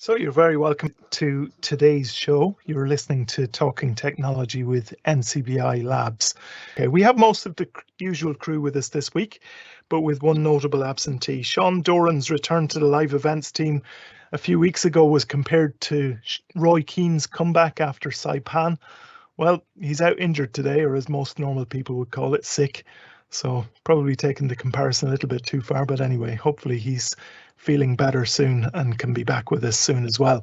So you're very welcome to today's show. You're listening to Talking Technology with NCBI Labs. Okay, we have most of the usual crew with us this week, but with one notable absentee. Sean Doran's return to the live events team a few weeks ago was compared to Roy Keane's comeback after Saipan. Well, he's out injured today, or as most normal people would call it, sick. So probably taking the comparison a little bit too far, but anyway, hopefully he's feeling better soon and can be back with us soon as well.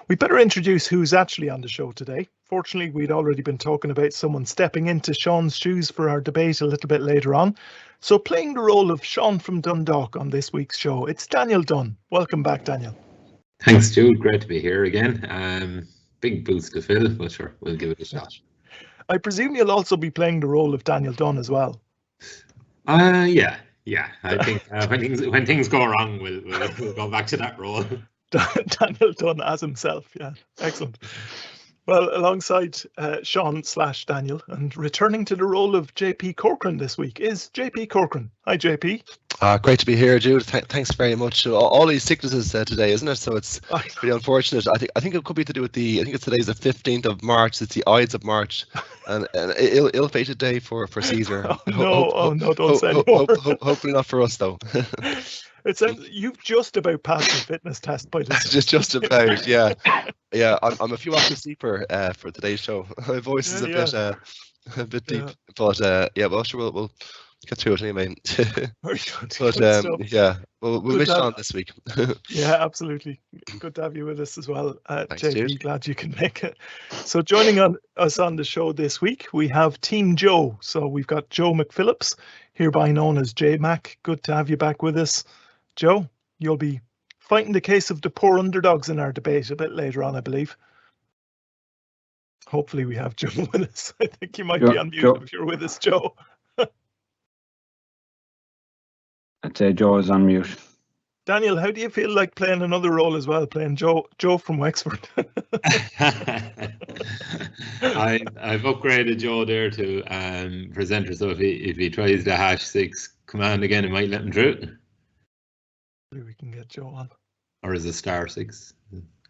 We better introduce who's actually on the show today. Fortunately, we'd already been talking about someone stepping into Sean's shoes for our debate a little bit later on. So playing the role of Sean from Dundalk on this week's show, it's Daniel Dunn. Welcome back, Daniel. Thanks, Jude. Great to be here again. Big boots to fill, but sure, we'll give it a shot. I presume you'll also be playing the role of Daniel Dunn as well. Yeah. I think when things go wrong, we'll go back to that role. Daniel Dunn as himself. Yeah, excellent. Well, alongside Sean/Daniel, and returning to the role of JP Corcoran this week is JP Corcoran. Hi, JP. Great to be here, Jude. Thanks very much. All these sicknesses today, isn't it? So it's pretty unfortunate. I think it could be to do with I think it's today's the 15th of March. It's the Ides of March, and ill-fated day for Caesar. No, don't say anymore. Hopefully not for us though. It sounds you've just about passed the fitness test by this. just about, yeah. I'm a few hours deeper for today's show. My voice is a bit deep, but well, sure, we'll get through it anyway. Very good. But we'll miss Sean this week. Yeah, absolutely. Good to have you with us as well, Thanks, JP. Jude. Glad you can make it. So joining us on the show this week, we have Team Joe. So we've got Joe McPhillips, hereby known as JMac. Good to have you back with us, Joe. You'll be fighting the case of the poor underdogs in our debate a bit later on, I believe. Hopefully we have Joe with us. I think you might be on mute if you're with us, Joe. I'd say Joe is on mute. Daniel, how do you feel like playing another role as well, playing Joe from Wexford? I've upgraded Joe there to presenter, so if he tries the #6 command again, it might let him through. Maybe we can get Joe on. Or is it *6?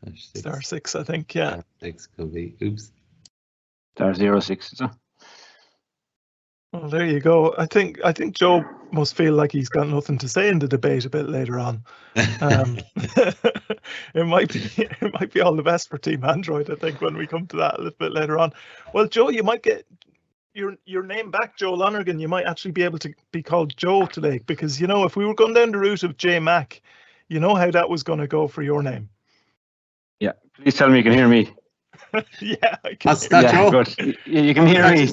*6, I think, yeah. *6 could be. Oops. *06, is it? Well, there you go. I think Joe must feel like he's got nothing to say in the debate a bit later on. It might be all the best for Team Android, I think, when we come to that a little bit later on. Well, Joe, you might get your name back, Joe Lonergan. You might actually be able to be called Joe today, because if we were going down the route of J Mac, you know how that was going to go for your name. Yeah, please tell me you can hear me. Yeah, I can. That's Joe. Good. You can hear me.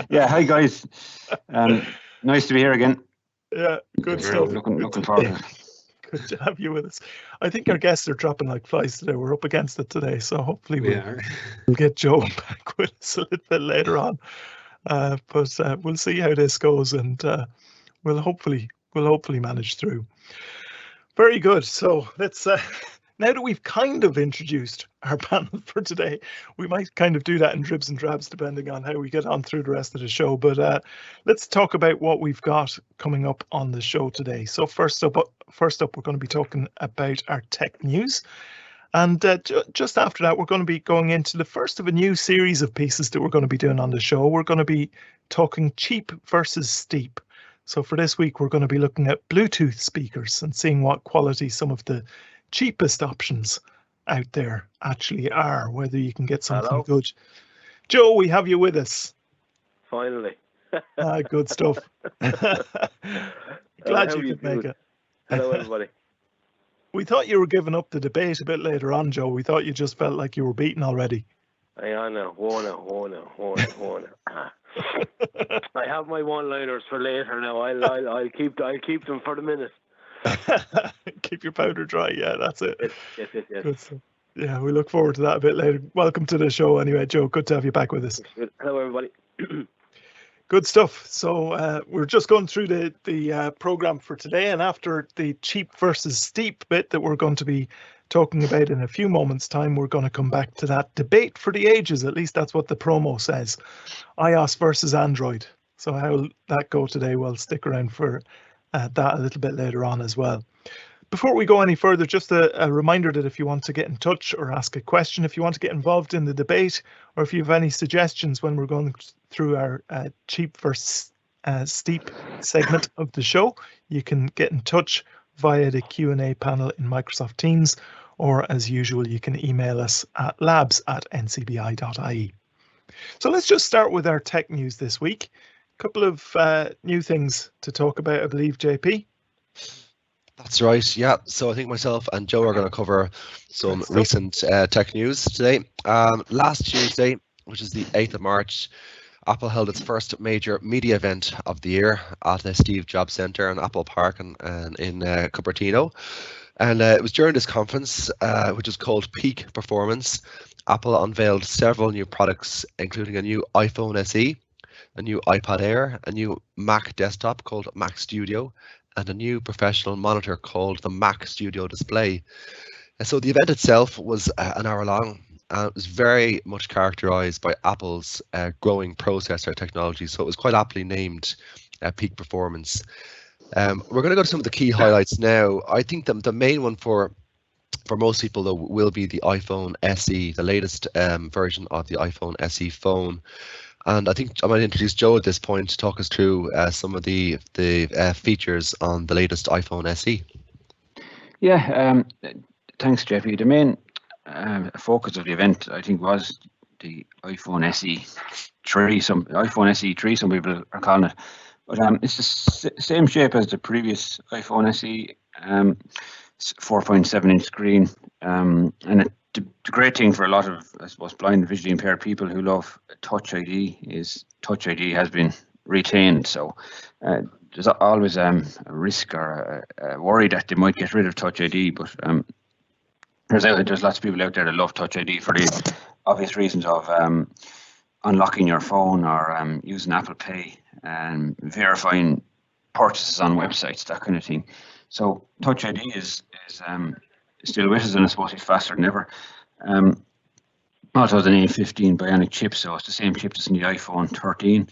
Yeah. Hi guys. Nice to be here again. Yeah, good stuff. Looking forward to it. Good to have you with us. I think our guests are dropping like flies today. We're up against it today, so hopefully we'll get Joe back with us a little bit later on. But we'll see how this goes, and we'll hopefully manage through. Very good. So let's. Now that we've kind of introduced our panel for today, we might kind of do that in dribs and drabs depending on how we get on through the rest of the show. But let's talk about what we've got coming up on the show today. So first up, we're going to be talking about our tech news. And just after that, we're going to be going into the first of a new series of pieces that we're going to be doing on the show. We're going to be talking cheap versus steep. So for this week, we're going to be looking at Bluetooth speakers and seeing what quality some of the cheapest options out there actually are, whether you can get something good. Joe, we have you with us. Finally. Good stuff. Glad you could make it. Hello, everybody. We thought you were giving up the debate a bit later on, Joe. We thought you just felt like you were beaten already. I know. Warner. I have my one-liners for later now. I'll keep them for the minute. Keep your powder dry. Yeah, that's it. Yes. Good stuff. Yeah, we look forward to that a bit later. Welcome to the show anyway, Joe. Good to have you back with us. Hello, everybody. Good stuff. So we're just going through the program for today, and after the cheap versus steep bit that we're going to be talking about in a few moments' time, we're going to come back to that debate for the ages. At least that's what the promo says. iOS versus Android. So how will that go today? Well, stick around for that a little bit later on as well. Before we go any further, just a reminder that if you want to get in touch or ask a question, if you want to get involved in the debate, or if you have any suggestions when we're going through our cheap versus steep segment of the show, you can get in touch via the Q&A panel in Microsoft Teams, or as usual, you can email us at labs@ncbi.ie. So let's just start with our tech news this week. A couple of new things to talk about, I believe, JP. That's right, yeah. So I think myself and Joe are going to cover some recent tech news today. Last Tuesday, which is the 8th of March, Apple held its first major media event of the year at the Steve Jobs Center in Apple Park in Cupertino. And it was during this conference, which is called Peak Performance, Apple unveiled several new products, including a new iPhone SE, a new iPad Air, a new Mac desktop called Mac Studio, and a new professional monitor called the Mac Studio Display. And so the event itself was an hour long, and it was very much characterized by Apple's growing processor technology. So it was quite aptly named Peak Performance. We're going to go to some of the key highlights now. I think the main one for most people, though, will be the iPhone SE, the latest version of the iPhone SE phone. And I think I might introduce Joe at this point to talk us through some of the features on the latest iPhone SE. Yeah, thanks, Jeffy. The main focus of the event, I think, was the iPhone SE 3. iPhone SE 3, some people are calling it. But it's the same shape as the previous iPhone SE, 4.7-inch screen, and the great thing for a lot of, I suppose, blind and visually impaired people who love Touch ID is Touch ID has been retained. So there's always a risk or a worry that they might get rid of Touch ID, but there's lots of people out there that love Touch ID for the obvious reasons of unlocking your phone or using Apple Pay and verifying purchases on websites, that kind of thing. So Touch ID is still with us, and I suppose it's faster than ever. Also, the A15 Bionic Chip, so it's the same chip as in the iPhone 13.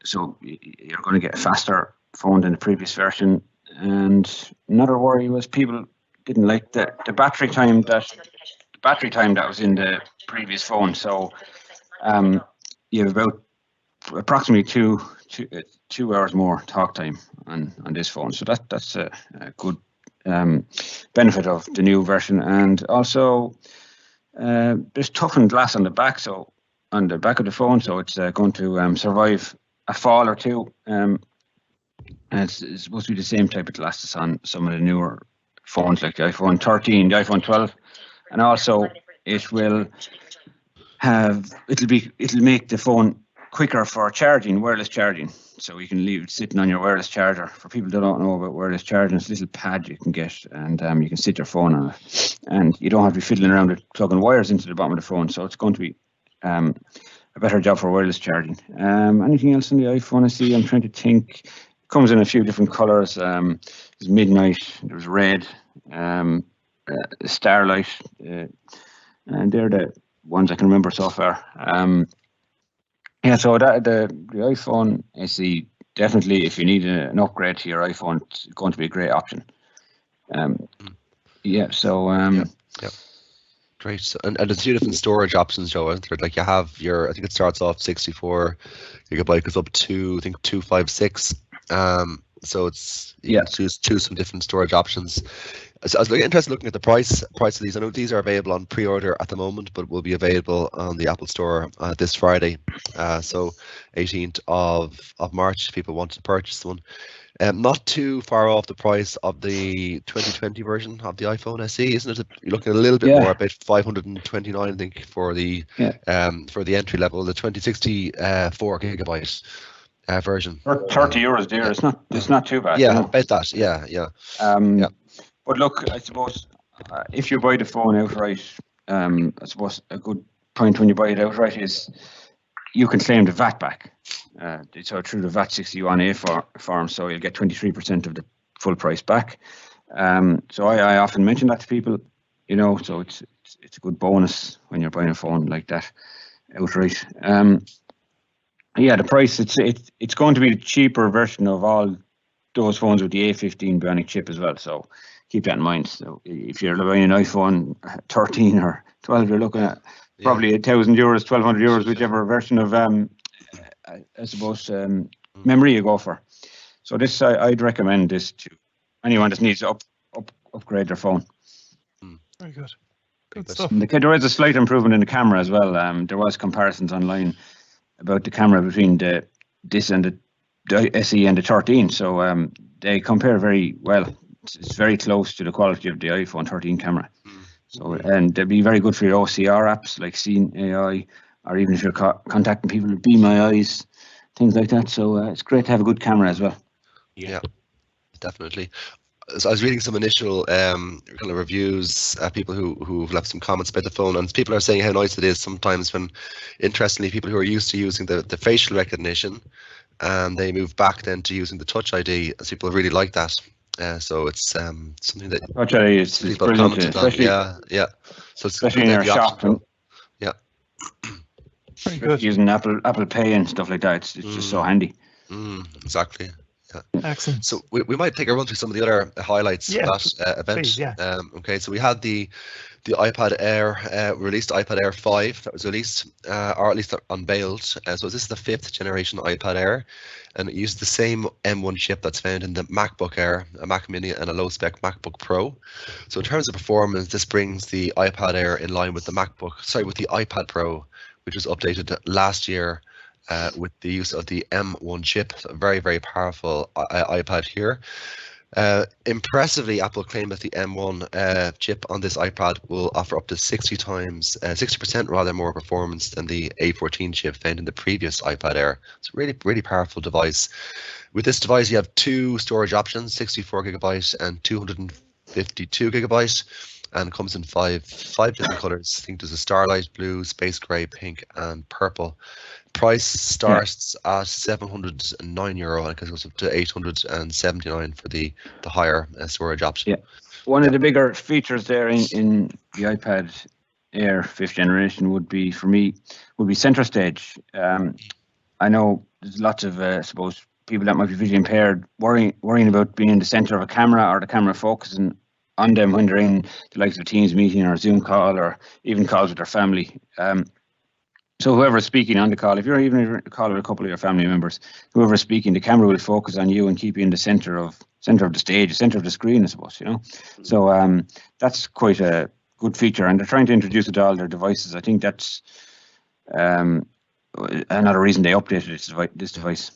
So you're going to get a faster phone than the previous version. And another worry was people didn't like the battery time that was in the previous phone. So you have about approximately two hours more talk time on this phone. So that's a good benefit of the new version. And also there's toughened glass on the back, so on the back of the phone, so it's going to survive a fall or two. And it's supposed to be the same type of glass that's on some of the newer phones like the iPhone 13, the iPhone 12, and also it'll make the phone quicker for charging, wireless charging. So you can leave it sitting on your wireless charger. For people that don't know about wireless charging, it's a little pad you can get, and you can sit your phone on it, and you don't have to be fiddling around with plugging wires into the bottom of the phone. So it's going to be a better job for wireless charging. Anything else on the iPhone SE? I'm trying to think. It comes in a few different colors. There's midnight, there's red, starlight, and they're the ones I can remember so far. Yeah, so the iPhone SE, definitely, if you need an upgrade to your iPhone, it's going to be a great option. Yeah, so yeah. Great. So, and there's 2 different storage options, Joe, isn't there? Like you have I think it starts off 64 gigabyte, goes up to, I think, 256. So it's, choose some different storage options. So I was interested looking at the price of these. I know these are available on pre-order at the moment, but will be available on the Apple Store this Friday. So 18th of March, if people want to purchase one. Not too far off the price of the 2020 version of the iPhone SE, isn't it? You're looking a little bit more, about 529, I think, for the entry level, the 2064 gigabyte version. €30 dear. It's not too bad. Yeah, about that. Yeah. But look, I suppose if you buy the phone outright, I suppose a good point when you buy it outright is you can claim the VAT back. So through the VAT 61A form, so you'll get 23% of the full price back. So I often mention that to people, so it's a good bonus when you're buying a phone like that outright. The price, it's going to be the cheaper version of all those phones with the A15 Bionic Chip as well. So keep that in mind. So if you're buying an iPhone 13 or 12, you're looking at probably €1,000, €1,200, whichever version of I suppose memory you go for. So this I'd recommend this to anyone that needs to upgrade their phone. Very good. Good stuff. There is a slight improvement in the camera as well. There was comparisons online about the camera between this and the SE and the 13. So they compare very well. It's very close to the quality of the iPhone 13 camera. So and they'd be very good for your OCR apps like Scene AI, or even if you're contacting people with Be My Eyes, things like that. So it's great to have a good camera as well. Yeah, definitely. So I was reading some initial kind of reviews, people who've left some comments about the phone, and people are saying how nice it is sometimes when, interestingly, people who are used to using the facial recognition, and they move back then to using the Touch ID, as people really like that. So it's something that Touch ID is brilliant, especially So it's especially in your shop. Yeah. Very good. Using Apple Pay and stuff like that, it's just so handy. Exactly. Excellent. So we might take a run through some of the other highlights of that event. Please, okay, so we had the iPad Air released, iPad Air 5 that was released, or at least unveiled. So this is the 5th generation iPad Air, and it uses the same M1 chip that's found in the MacBook Air, a Mac Mini, and a low-spec MacBook Pro. So in terms of performance, this brings the iPad Air in line with the iPad Pro, which was updated last year. With the use of the M1 chip, so a very, very powerful iPad here. Impressively, Apple claimed that the M1 chip on this iPad will offer up to 60% rather more performance than the A14 chip found in the previous iPad Air. It's a really, really powerful device. With this device, you have two storage options, 64GB and 252GB. And it comes in five different colors. I think there's a starlight blue, space gray, pink, and purple. Price starts at €709, and it goes up to €879 for the higher storage option. Yeah, one of the bigger features there in the iPad Air 5th generation would be center stage. I know there's lots of I suppose people that might be visually impaired worrying about being in the center of a camera or the camera focusing on them when they're in the likes of a Teams meeting or a Zoom call or even calls with their family. So whoever's speaking on the call, if you're even in a call with a couple of your family members, whoever's speaking, the camera will focus on you and keep you in the center of the stage, center of the screen, I suppose, So that's quite a good feature, and they're trying to introduce it to all their devices. I think that's another reason they updated this device.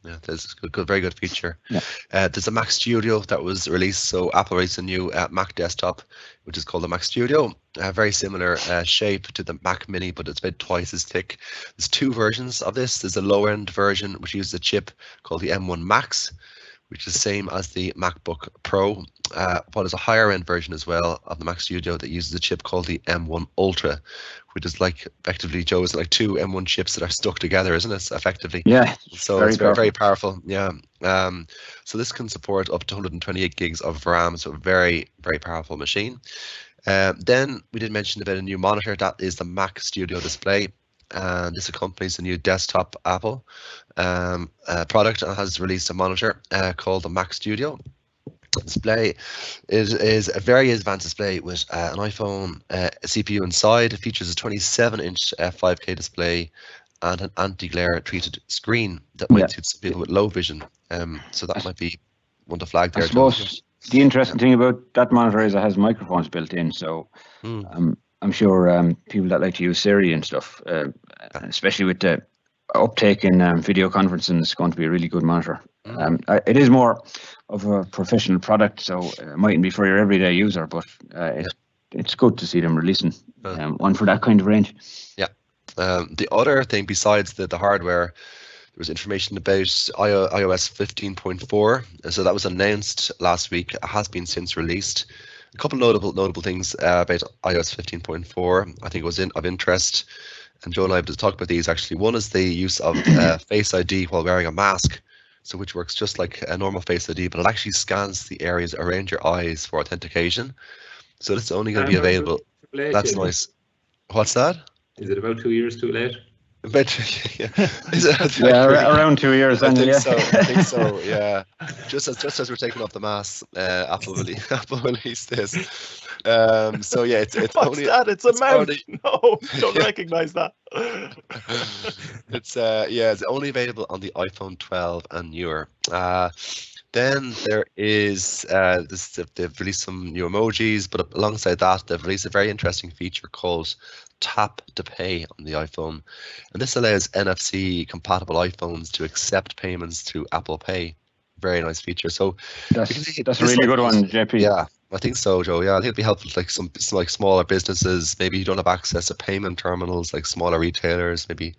Yeah, that's a very good feature. Yeah. There's a Mac Studio that was released. So Apple released a new Mac desktop, which is called the Mac Studio. Very similar shape to the Mac Mini, but it's about twice as thick. There's two versions of this. There's a low-end version, which uses a chip called the M1 Max, which is the same as the MacBook Pro. But there's a higher-end version as well of the Mac Studio that uses a chip called the M1 Ultra, which is like effectively, Joe, is like two M1 chips that are stuck together, isn't it? Effectively. Yeah. So it's very powerful. Yeah. So this can support up to 128 gigs of RAM. So a very, very powerful machine. Then we did mention about a new monitor. That is the Mac Studio display. And this accompanies the new desktop Apple product, and has released a monitor called the Mac Studio. Display is a very advanced display with an iPhone CPU inside. It features a 27-inch 5K display and an anti-glare treated screen that might suit some people with low vision. So that might be one to flag there. I suppose the interesting thing about that monitor is it has microphones built in. So I'm sure people that like to use Siri and stuff, especially with the uptake in video conferencing, is going to be a really good monitor. It is more of a professional product, so it mightn't be for your everyday user, but it's good to see them releasing one for that kind of range. Yeah. The other thing besides the hardware, there was information about iOS 15.4. So that was announced last week. It has been since released. A couple notable things about iOS 15.4. I think it was of interest, and Joe and I have to talk about these actually. One is the use of Face ID while wearing a mask. So which works just like a normal Face ID, but it actually scans the areas around your eyes for authentication. So it's only going to be available. That's nice. What's that? Is it about 2 years too late? But around 2 years. I Then, think so. Yeah, just as we're taking off the mask, Apple released this. So yeah, it's What's only that? It's a mouth. No, don't recognize that. It's it's only available on the iPhone 12 and newer. Then there is they've released some new emojis, but alongside that, they've released a very interesting feature called Tap to Pay on the iPhone, and this allows NFC compatible iPhones to accept payments through Apple Pay. Very nice feature. So that's a really good one, JP. Yeah, I think so, Joe. Yeah, I think it'd be helpful to like some like smaller businesses. Maybe you don't have access to payment terminals, like smaller retailers, maybe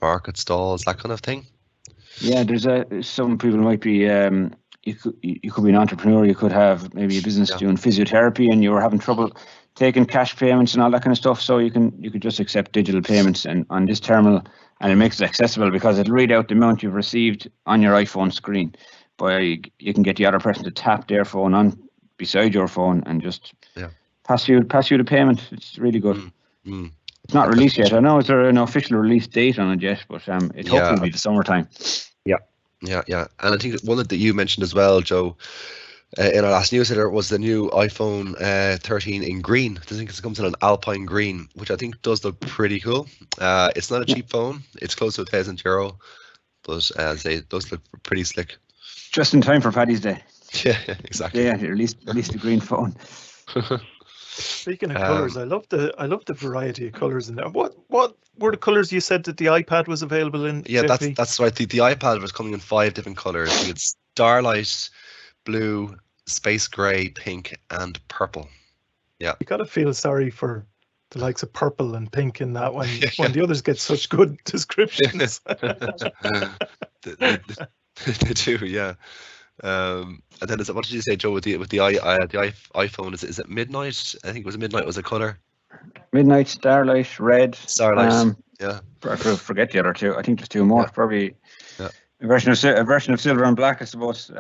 market stalls, that kind of thing. Yeah, there's some people might be. You could be an entrepreneur. You could have maybe a business doing physiotherapy, and you were having trouble taking cash payments and all that kind of stuff. So you could just accept digital payments and on this terminal, and it makes it accessible because it'll read out the amount you've received on your iPhone screen. But you can get the other person to tap their phone on beside your phone and just pass you the payment. It's really good. It's not released yet. I know it's an official release date on it yet, but it hopefully be the summertime. Yeah. And I think one that you mentioned as well, Joe, in our last newsletter was the new iPhone 13 in green. I think it comes in an Alpine green, which I think does look pretty cool. It's not a cheap phone. It's close to €1,000, but it does look pretty slick. Just in time for Paddy's Day. Yeah, exactly. Yeah, at least the green phone. Speaking of colours, I love the variety of colours in there. What were the colours you said that the iPad was available in? Yeah, JP? that's right. The iPad was coming in 5 different colours. It's starlight, blue, space grey, pink, and purple. Yeah. You gotta feel sorry for the likes of purple and pink in that when the others get such good descriptions. They do, yeah. And then what did you say, Joe? With the iPhone, is it midnight? I think it was midnight was a color. Midnight, starlight, red. Starlight. Yeah. I forget the other two. I think there's 2 more. Probably a version of silver and black, I suppose.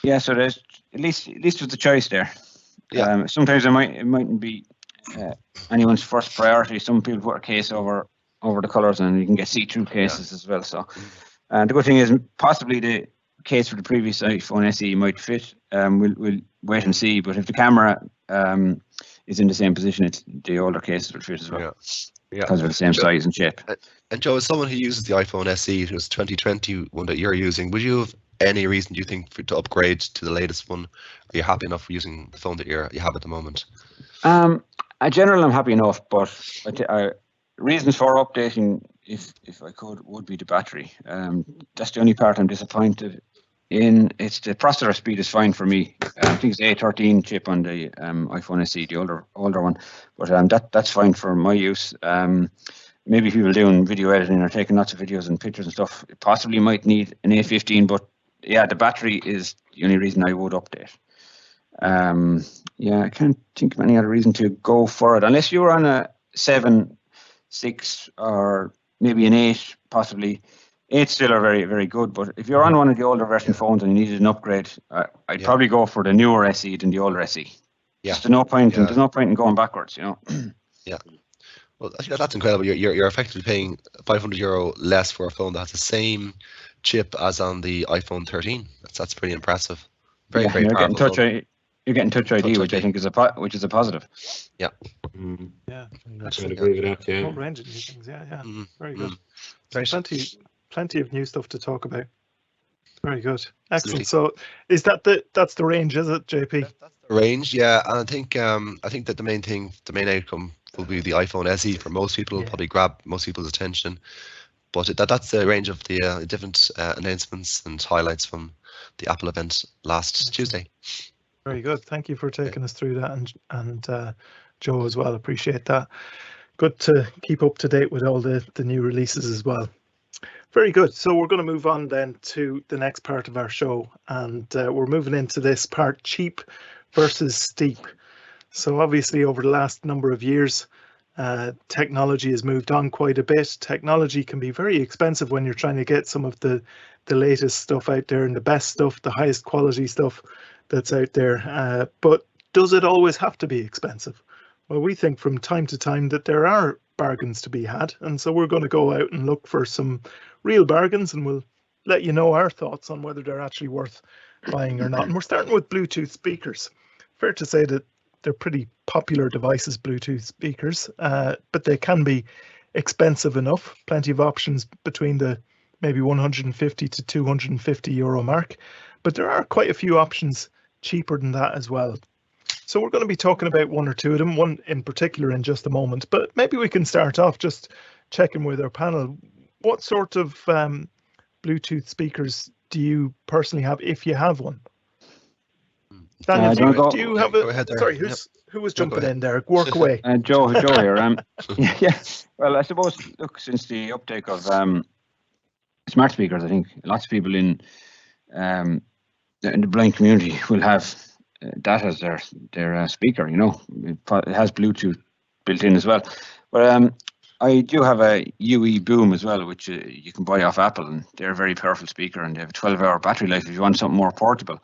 Yeah. So there's at least with the choice there. Yeah. Sometimes it mightn't be anyone's first priority. Some people put a case over the colors, and you can get see-through cases as well. So, and the good thing is possibly the case for the previous iPhone SE might fit. We'll wait and see. But if the camera is in the same position, the older cases will fit as well. Yeah. Because of the same size and shape. And Joe, as someone who uses the iPhone SE, it was 2020 one that you're using, would you have any reason, do you think, to upgrade to the latest one? Are you happy enough using the phone that you have at the moment? In general, I'm happy enough, but reasons for updating, if I could, would be the battery. That's the only part I'm disappointed in. It's the processor speed is fine for me. I think it's A13 chip on the iPhone SE, the older one, but that's fine for my use. Maybe people doing video editing or taking lots of videos and pictures and stuff, it possibly might need an A15, but yeah, the battery is the only reason I would update. I can't think of any other reason to go for it, unless you were on a 7, 6, or maybe an 8, possibly. 8 still are very, very good, but if you're on one of the older version phones and you needed an upgrade, I'd probably go for the newer SE than the older SE. Yeah. There's no point in going backwards, Yeah. Well, that's incredible. You're effectively paying €500 less for a phone that has the same chip as on the iPhone 13. That's pretty impressive. Very powerful. You're getting Touch ID, which I think is a positive. Yeah. Yeah. I would agree with that. Yeah. Whole range of new things. Yeah. Very good. Plenty of new stuff to talk about. Very good. Excellent. Absolutely. So, is that's the range? Is it, JP? That's the range. Yeah, and I think that the main outcome will be the iPhone SE for most people. Probably grab most people's attention. But that's the range of the different announcements and highlights from the Apple event last Tuesday. Very good. Thank you for taking us through that, and Joe as well. Appreciate that. Good to keep up to date with all the new releases as well. Very good. So we're going to move on then to the next part of our show, and we're moving into this part, cheap versus steep. So obviously over the last number of years, technology has moved on quite a bit. Technology can be very expensive when you're trying to get some of the latest stuff out there and the best stuff, the highest quality stuff that's out there. But does it always have to be expensive? Well, we think from time to time that there are bargains to be had. And so we're going to go out and look for some real bargains, and we'll let you know our thoughts on whether they're actually worth buying or not. And we're starting with Bluetooth speakers. Fair to say that they're pretty popular devices, Bluetooth speakers, but they can be expensive enough. Plenty of options between the maybe 150 to 250 euro mark, but there are quite a few options cheaper than that as well. So we're going to be talking about one or two of them, one in particular in just a moment, but maybe we can start off just checking with our panel. What sort of Bluetooth speakers do you personally have, if you have one? Daniel, do you have a... Sorry, who was jumping in there? Work away. Joe here. Yeah. Well, I suppose, look, since the uptake of smart speakers, I think lots of people in the blind community will have that as their speaker. You know, it has Bluetooth built in as well. But I do have a UE Boom as well, which you can buy off Apple, and they're a very powerful speaker, and they have a 12-hour battery life if you want something more portable.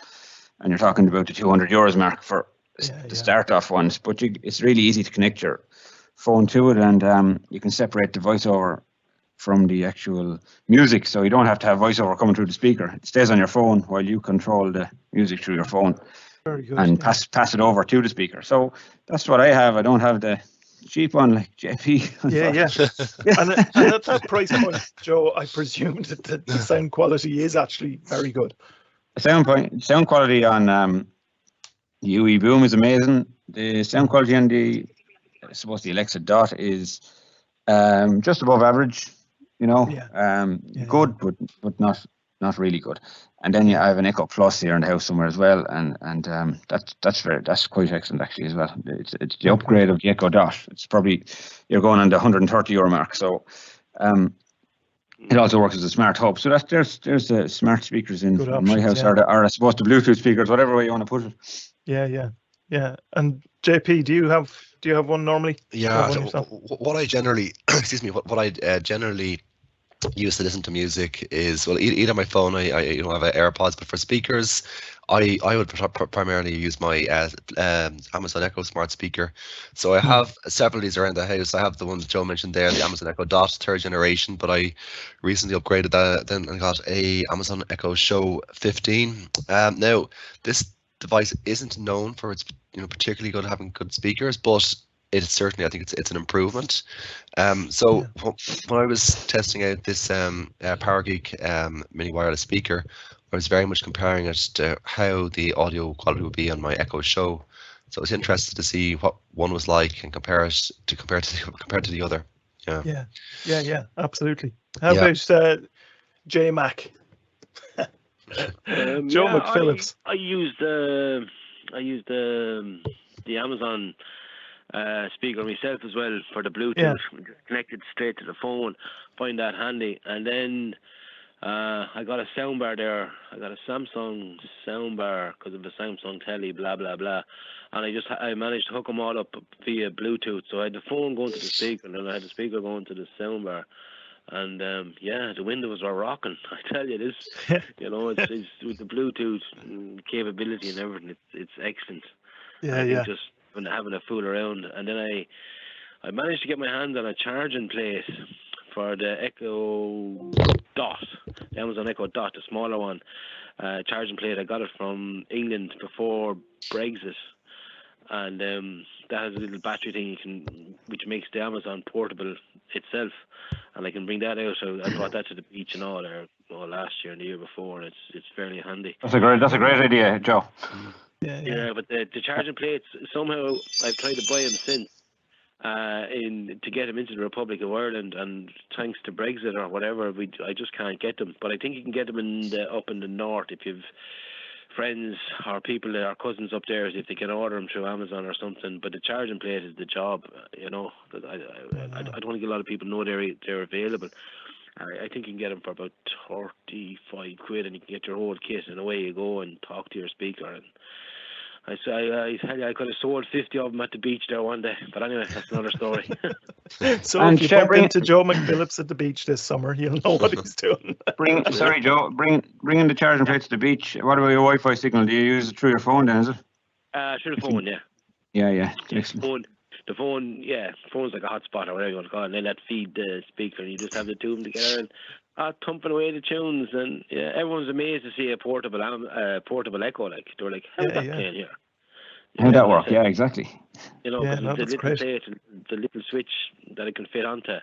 And you're talking about the 200 euros mark for the start-off ones. But it's really easy to connect your phone to it, and you can separate the voiceover from the actual music, so you don't have to have voiceover coming through the speaker. It stays on your phone while you control the music through your phone. Very good, and pass it over to the speaker. So that's what I have. I don't have the cheap one like JP. Yeah. And at that price point, Joe, I presume that the sound quality is actually very good. Sound quality on the UE Boom is amazing. The sound quality on I suppose the Alexa Dot is just above average. You know, good, but not really good. And then I have an Echo Plus here in the house somewhere as well, and that's quite excellent actually as well. It's the upgrade of the Echo Dot. It's probably you're going on the 130 euro mark. So it also works as a smart hub. So there's the smart speakers in my house, or I suppose the Bluetooth speakers, whatever way you want to put it. Yeah. And JP, do you have one normally? Yeah. What I generally, what I generally use to listen to music is, well, either my phone, I have AirPods, but for speakers, I would primarily use my Amazon Echo smart speaker. So I have several of these around the house. I have the ones Joe mentioned there, the Amazon Echo Dot 3rd generation, but I recently upgraded that then and got a Amazon Echo Show 15. Now this device isn't known for its particularly good having good speakers, but it certainly, I think it's an improvement. So when I was testing out this Powergeek mini wireless speaker, I was very much comparing it to how the audio quality would be on my Echo Show. So I was interested to see what one was like and compare to the other. Yeah, absolutely. How about J Mac? Joe McPhillips. I used the Amazon speaker myself as well for the Bluetooth, connected straight to the phone. Find that handy. And then I got a soundbar there. I got a Samsung soundbar because of the Samsung telly, blah blah blah. And I managed to hook them all up via Bluetooth. So I had the phone going to the speaker, and then I had the speaker going to the soundbar. And the windows were rocking. I tell you this, it's with the Bluetooth capability and everything, it's excellent. Just having a fool around, and then I managed to get my hands on a charging place for the Echo Dot, the Amazon Echo Dot, the smaller one, charging plate. I got it from England before Brexit, and that has a little battery thing which makes the Amazon portable itself, and I can bring that out. So I brought that to the beach and all there last year and the year before, and it's fairly handy. That's a great idea, Joe. Yeah, but the charging plates, somehow I've tried to buy them since to get them into the Republic of Ireland, and thanks to Brexit or whatever, I just can't get them. But I think you can get them up in the north if you've friends or people that are cousins up there, if they can order them through Amazon or something. But the charging plate is the job, I don't think a lot of people know they're available. I think you can get them for about 35 quid, and you can get your whole kit, and away you go and talk to your speaker. And I tell you, I could have sold 50 of them at the beach there one day. But anyway, that's another story. So if you bump into Joe McPhillips at the beach this summer, you'll know what he's doing. Bringing the charging plate to the beach. What about your Wi-Fi signal? Do you use it through your phone then, is it? Through the phone, yeah. Yeah. Excellent. the phone's like a hotspot or whatever you want to call it, and then that feed the speaker, and you just have the two of them together and thumping away the tunes, and yeah, everyone's amazed to see a portable Echo. Like they were like, how's that playing here? How'd that work? Yeah, exactly. You know, the little plate, the little switch that it can fit onto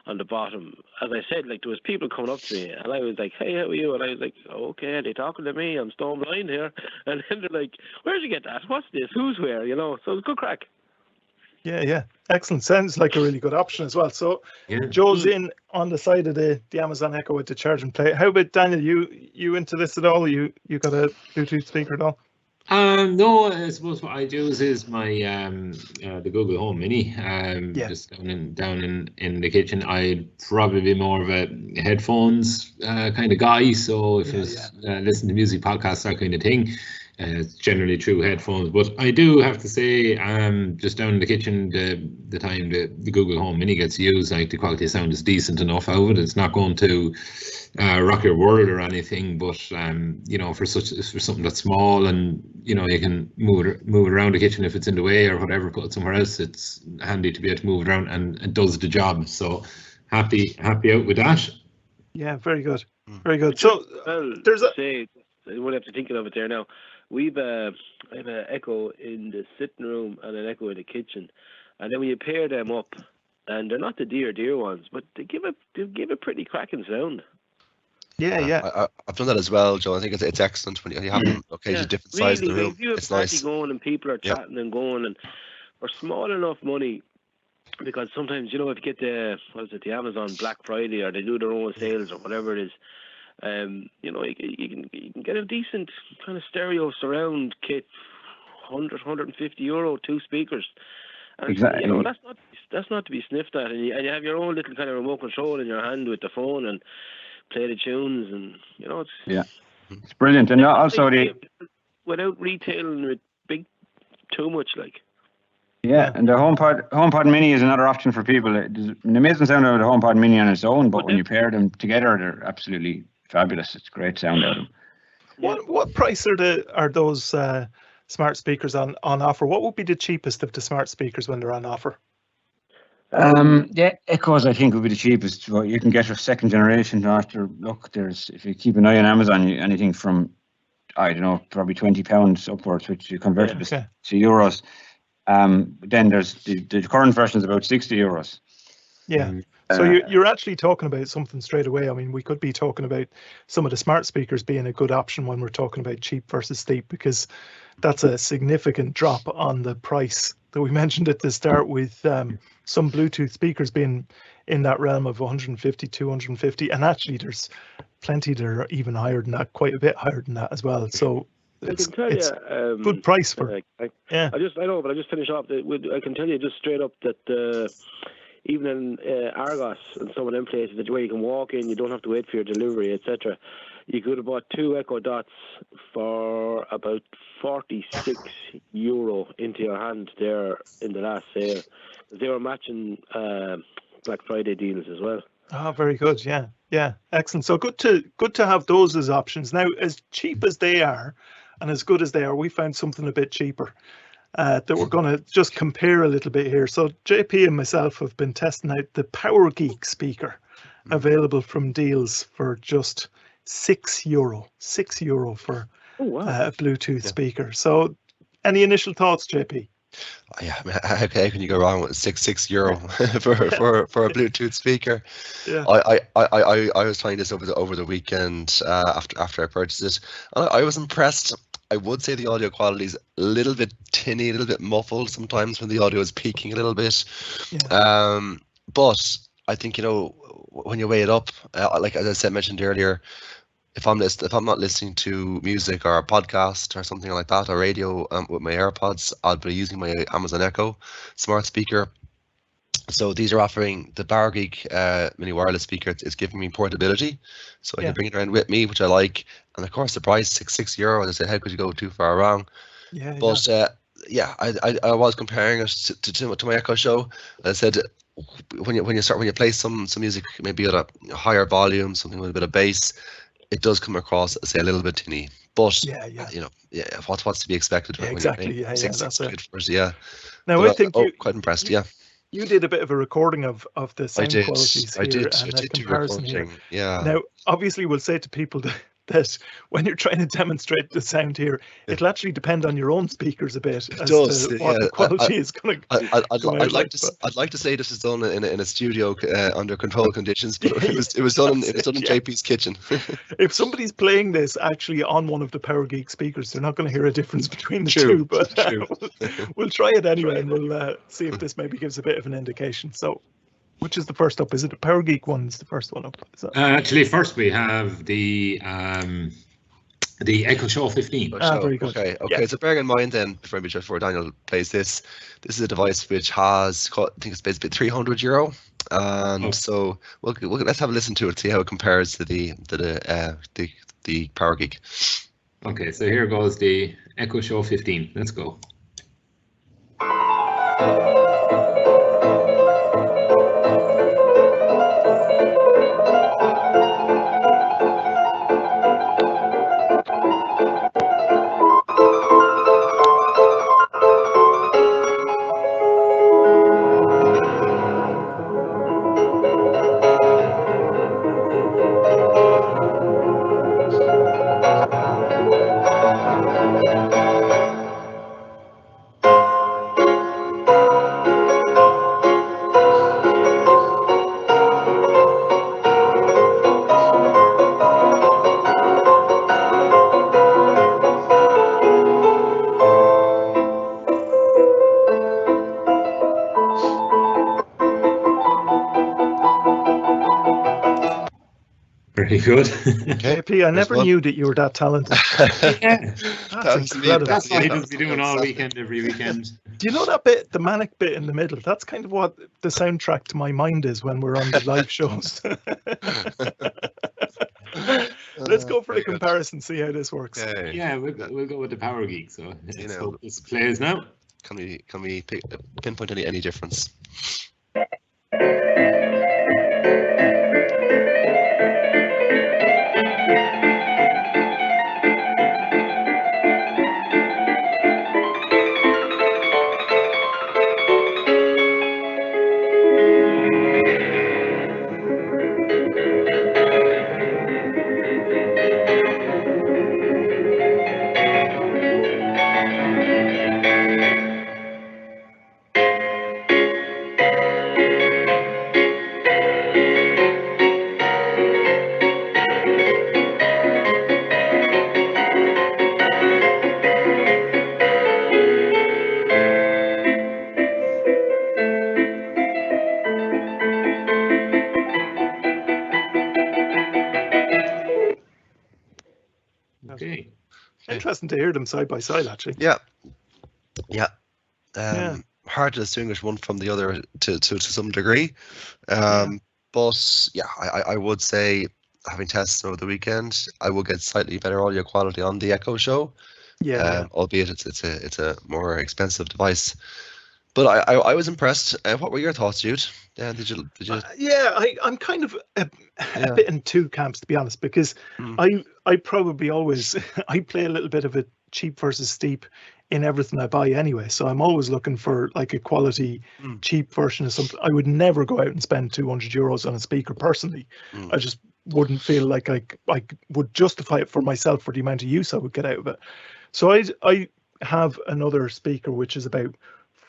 on the bottom. As I said, like there was people coming up to me, and I was like, "Hey, how are you?" And I was like, "Okay, are they talking to me? I'm stone blind here." And then they're like, "Where'd you get that? What's this? Who's where?" You know, so it was good crack. Yeah, excellent. Sounds like a really good option as well. So Joe's in on the side of the Amazon Echo with the charge and play. How about Daniel? You into this at all? You got a Bluetooth speaker at all? No, I suppose what I use is my the Google Home Mini. Just down in the kitchen. I'd probably be more of a headphones kind of guy. So if it's listen to music, podcasts, that kind of thing, it's generally through headphones. But I do have to say, just down in the kitchen, the time the Google Home Mini gets used, like the quality of sound is decent enough out of it. It's not going to rock your world or anything, but you know, for something that's small, and you know, you can move it around the kitchen if it's in the way or whatever, put it somewhere else. It's handy to be able to move it around, and it does the job. So happy out with that. Yeah, very good, very good. So there's we'll have to think of it there now. I have an Echo in the sitting room and an Echo in the kitchen, and then when you pair them up, and they're not the dear ones, but they give a pretty cracking sound. Yeah. I've done that as well, Joe. I think it's excellent when you have them occasionally different sizes in the room. If you have it's nice. Going and people are chatting and going, and for small enough money, because sometimes, you know, if you get the Amazon Black Friday, or they do their own sales or whatever it is, you know, you can get a decent kind of stereo surround kit, 150 euro, 2 speakers. And, exactly. You know, that's not to be sniffed at, and you have your own little kind of remote control in your hand with the phone and play the tunes, and you know, it's brilliant. And also without retailing with too much, like. Yeah, and the HomePod Mini is another option for people. There's an amazing sound out of the HomePod Mini on its own, but when you pair them together, they're absolutely fabulous. It's great sound out of them. What price are those smart speakers on offer? What would be the cheapest of the smart speakers when they're on offer? The Echoes, I think, would be the cheapest. Well, you can get a second generation after. Look, if you keep an eye on Amazon, anything from, I don't know, probably £20 upwards, which you convert to euros. Then there's the current version is about €60. Yeah. So you're actually talking about something straight away. I mean, we could be talking about some of the smart speakers being a good option when we're talking about cheap versus steep, because that's a significant drop on the price that we mentioned at the start, with some Bluetooth speakers being in that realm of 150, 250, and actually there's plenty that are even higher than that, quite a bit higher than that as well. So it's good price for. I know, but I just finish off. I can tell you just straight up that even in Argos and some of them places where you can walk in, you don't have to wait for your delivery, etc. You could have bought 2 Echo Dots for about €46 into your hand there in the last sale. They were matching Black Friday deals as well. Oh, very good. Yeah, excellent. So good to have those as options. Now, as cheap as they are and as good as they are, we found something a bit cheaper that we're going to just compare a little bit here. So JP and myself have been testing out the Powergeek speaker, available from Dealz for just €6. €6 for a Bluetooth speaker. So any initial thoughts, JP? Yeah, how can you go wrong with €6 for a Bluetooth speaker? Yeah. I was trying this over the weekend after I purchased it. I was impressed. I would say the audio quality is a little bit tinny, a little bit muffled sometimes when the audio is peaking a little bit. Yeah. But I think, you know, when you weigh it up, like as I mentioned earlier, if I'm not listening to music or a podcast or something like that, or radio with my AirPods, I'll be using my Amazon Echo smart speaker. So these are offering the Powergeek mini wireless speaker. It's giving me portability, so I can bring it around with me, which I like. And of course, the price €6. As I said, how could you go too far wrong? But I was comparing it to my Echo Show. I said, when you play some music, maybe at a higher volume, something with a bit of bass, it does come across, say, a little bit tinny. But yeah. you know, what's to be expected? Yeah, exactly. Yeah, that's it. Yeah. Now but I think quite impressed. You did a bit of a recording of the sound qualities I here did. and I a did do comparison here. recording. Yeah. Now, obviously, we'll say to people that when you're trying to demonstrate the sound here, it'll actually depend on your own speakers a bit as to what the quality is going to. I'd like to say this is done in a studio under controlled conditions, but it was done in JP's kitchen. If somebody's playing this actually on one of the Powergeek speakers, they're not going to hear a difference between the two. But we'll try it anyway, and we'll see if this maybe gives a bit of an indication. So, which is the first up? Is it the Powergeek one? Is the first one up? Actually, first we have the Echo Show 15. Very good. Okay. Yeah. So bearing in mind then, before Daniel plays this is a device which has, I think it's basically €300, and so let's have a listen to it, see how it compares to the Powergeek. Okay, so here goes the Echo Show 15. Let's go. Pretty good. JP, I never knew that you were that talented. Yeah. That's incredible. That's what he does be doing all weekend, every weekend. Do you know that bit, the manic bit in the middle? That's kind of what the soundtrack to my mind is when we're on the live shows. Let's go for the comparison, see how this works. Okay. Yeah, we'll go with the Powergeek. So let's hope this plays now. Can we pinpoint any difference? Okay. Interesting to hear them side by side, actually. Yeah. Hard to distinguish one from the other to some degree. But yeah, I would say, having tested over the weekend, I will get slightly better audio quality on the Echo Show. Albeit it's a more expensive device. But I was impressed. What were your thoughts, Jude? Did you? I'm kind of a bit in two camps, to be honest, because I probably always I play a little bit of a cheap versus steep in everything I buy anyway. So I'm always looking for like a quality cheap version of something. I would never go out and spend €200 on a speaker personally. I just wouldn't feel like I would justify it for myself for the amount of use I would get out of it. So I have another speaker which is about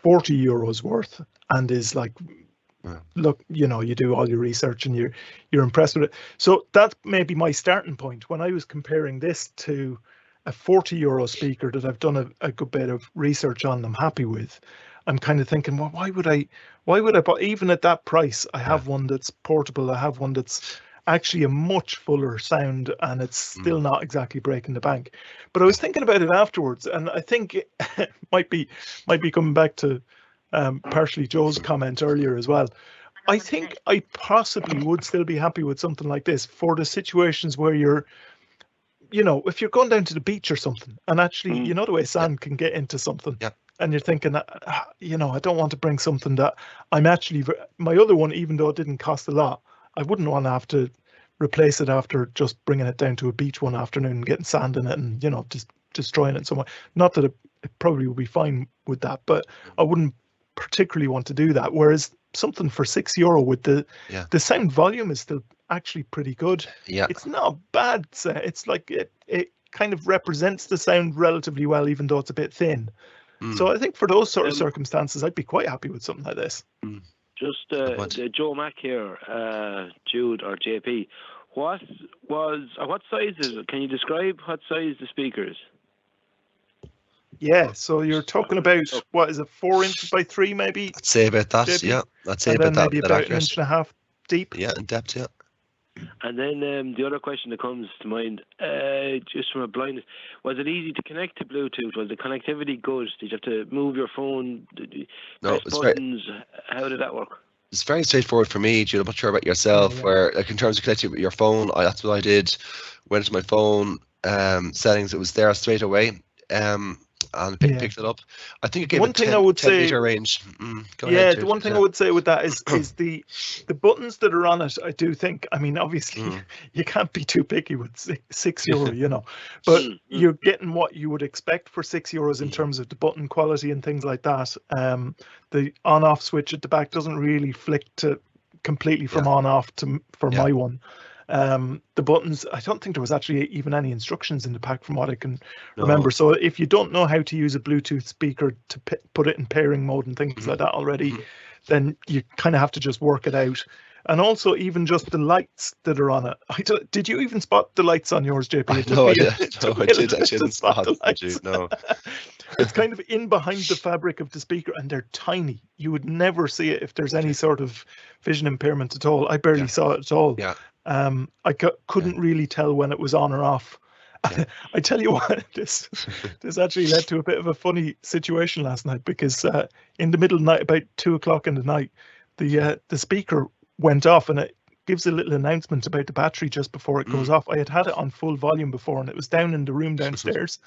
€40 worth and is like, look, you do all your research and you're impressed with it. So that may be my starting point when I was comparing this to a €40 speaker that I've done a good bit of research on. I'm happy with. I'm kind of thinking, well, why would I buy, even at that price? I have one that's portable. I have one that's actually a much fuller sound, and it's still not exactly breaking the bank. But I was thinking about it afterwards, and I think it might be coming back to partially Joe's comment earlier as well. I think I possibly would still be happy with something like this for the situations where you're, if you're going down to the beach or something, and actually, the way sand can get into something, and you're thinking, I don't want to bring something that I'm actually, my other one, even though it didn't cost a lot, I wouldn't want to have to replace it after just bringing it down to a beach one afternoon and getting sand in it and, you know, just destroying it somewhere. Not that it probably would be fine with that, but I wouldn't particularly want to do that. Whereas something for €6 with the sound volume is still actually pretty good. Yeah, it's not bad. It's like it kind of represents the sound relatively well, even though it's a bit thin. So I think for those sort of circumstances, I'd be quite happy with something like this. Just Joe Mack here, Jude or JP. What size is it? Can you describe what size the speaker is? Yeah, so you're talking about, what is it, 4 inches by 3 maybe? I'd say about that, JP? Yeah. I'd say about that. Maybe about an inch and a half deep. Yeah, in depth, yeah. And then the other question that comes to mind, just from a blindness, was it easy to connect to Bluetooth? Was the connectivity good? Did you have to move your phone? Press buttons? How did that work? It's very straightforward for me, Jude. I'm not sure about yourself, where like in terms of connecting with your phone, that's what I did. Went into my phone settings, it was there straight away. And picked it up. I think it gave one thing I would 10 say, meter range. Go yeah, ahead, the one thing I would say with that is the buttons that are on it. I do think, I mean, obviously you can't be too picky with €6, you know, but you're getting what you would expect for €6 in terms of the button quality and things like that. The on-off switch at the back doesn't really flick to completely from on-off for my one. The buttons, I don't think there was actually even any instructions in the pack from what I can remember. So if you don't know how to use a Bluetooth speaker to put it in pairing mode and things like that already, then you kind of have to just work it out. And also even just the lights that are on it. Did you even spot the lights on yours, JP? No, I didn't spot the lights. No. It's kind of in behind the fabric of the speaker, and they're tiny. You would never see it if there's any sort of vision impairment at all. I barely saw it at all. Yeah. I couldn't really tell when it was on or off. I tell you what, this actually led to a bit of a funny situation last night, because in the middle of the night, about 2:00 in the night, the speaker went off, and it gives a little announcement about the battery just before it goes off. I had it on full volume before, and it was down in the room downstairs.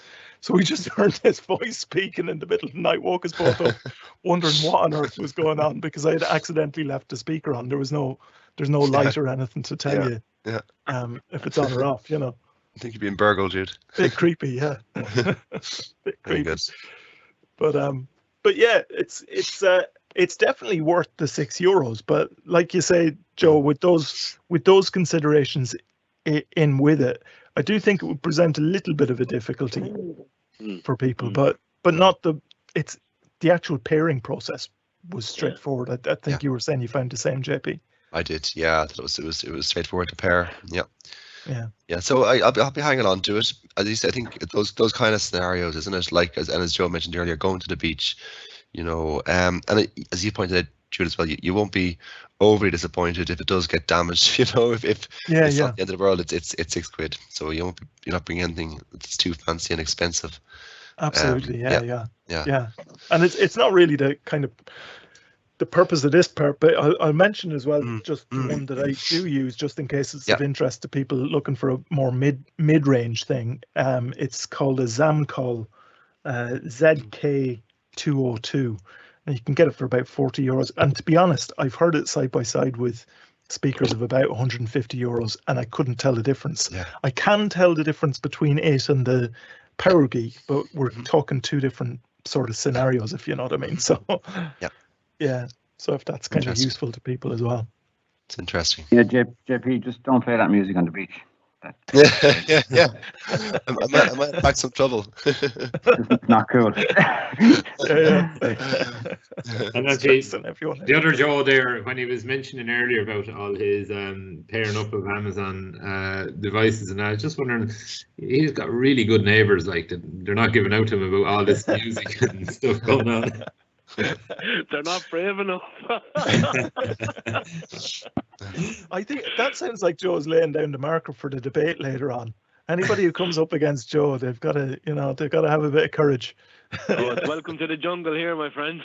So we just heard this voice speaking in the middle of the night, woke us both up, wondering what on earth was going on, because I had accidentally left the speaker on. There's no light or anything to tell you if it's on or off, you know. I think you're being burgled, Jude. Bit creepy, yeah. Bit creepy. Good. But yeah, it's definitely worth the €6. But like you say, Joe, with those considerations in with it, I do think it would present a little bit of a difficulty for people. But not the actual pairing process was straightforward. I think you were saying you found the same, JP. I did, yeah. It was straightforward to pair. Yeah. So I'll be hanging on to it. At least I think those kind of scenarios, isn't it? Like as Joe mentioned earlier, going to the beach, you know, and as you pointed out, Jude, as well, you won't be overly disappointed if it does get damaged. You know, if it's not the end of the world, it's £6. So you're not bringing anything that's too fancy and expensive. Absolutely, yeah. And it's not really the kind of the purpose of this part, but I'll mention as well just the one that I do use just in case it's of interest to people looking for a more mid-range thing. It's called a Zamcol ZK202, and you can get it for about €40. And to be honest, I've heard it side by side with speakers of about €150, and I couldn't tell the difference. I can tell the difference between it and the Powergeek, but we're talking two different sort of scenarios, if you know what I mean. So yeah, so if that's kind of useful to people as well. It's interesting. Yeah, JP, just don't play that music on the beach. Yeah. I might back some trouble. It's not cool. And actually, the other Joe there, when he was mentioning earlier about all his pairing up of Amazon devices, and I was just wondering, he's got really good neighbours. Like they're not giving out to him about all this music and stuff going on. They're not brave enough. I think that sounds like Joe's laying down the marker for the debate later on. Anybody who comes up against Joe, they've got to have a bit of courage. Welcome to the jungle here, my friend.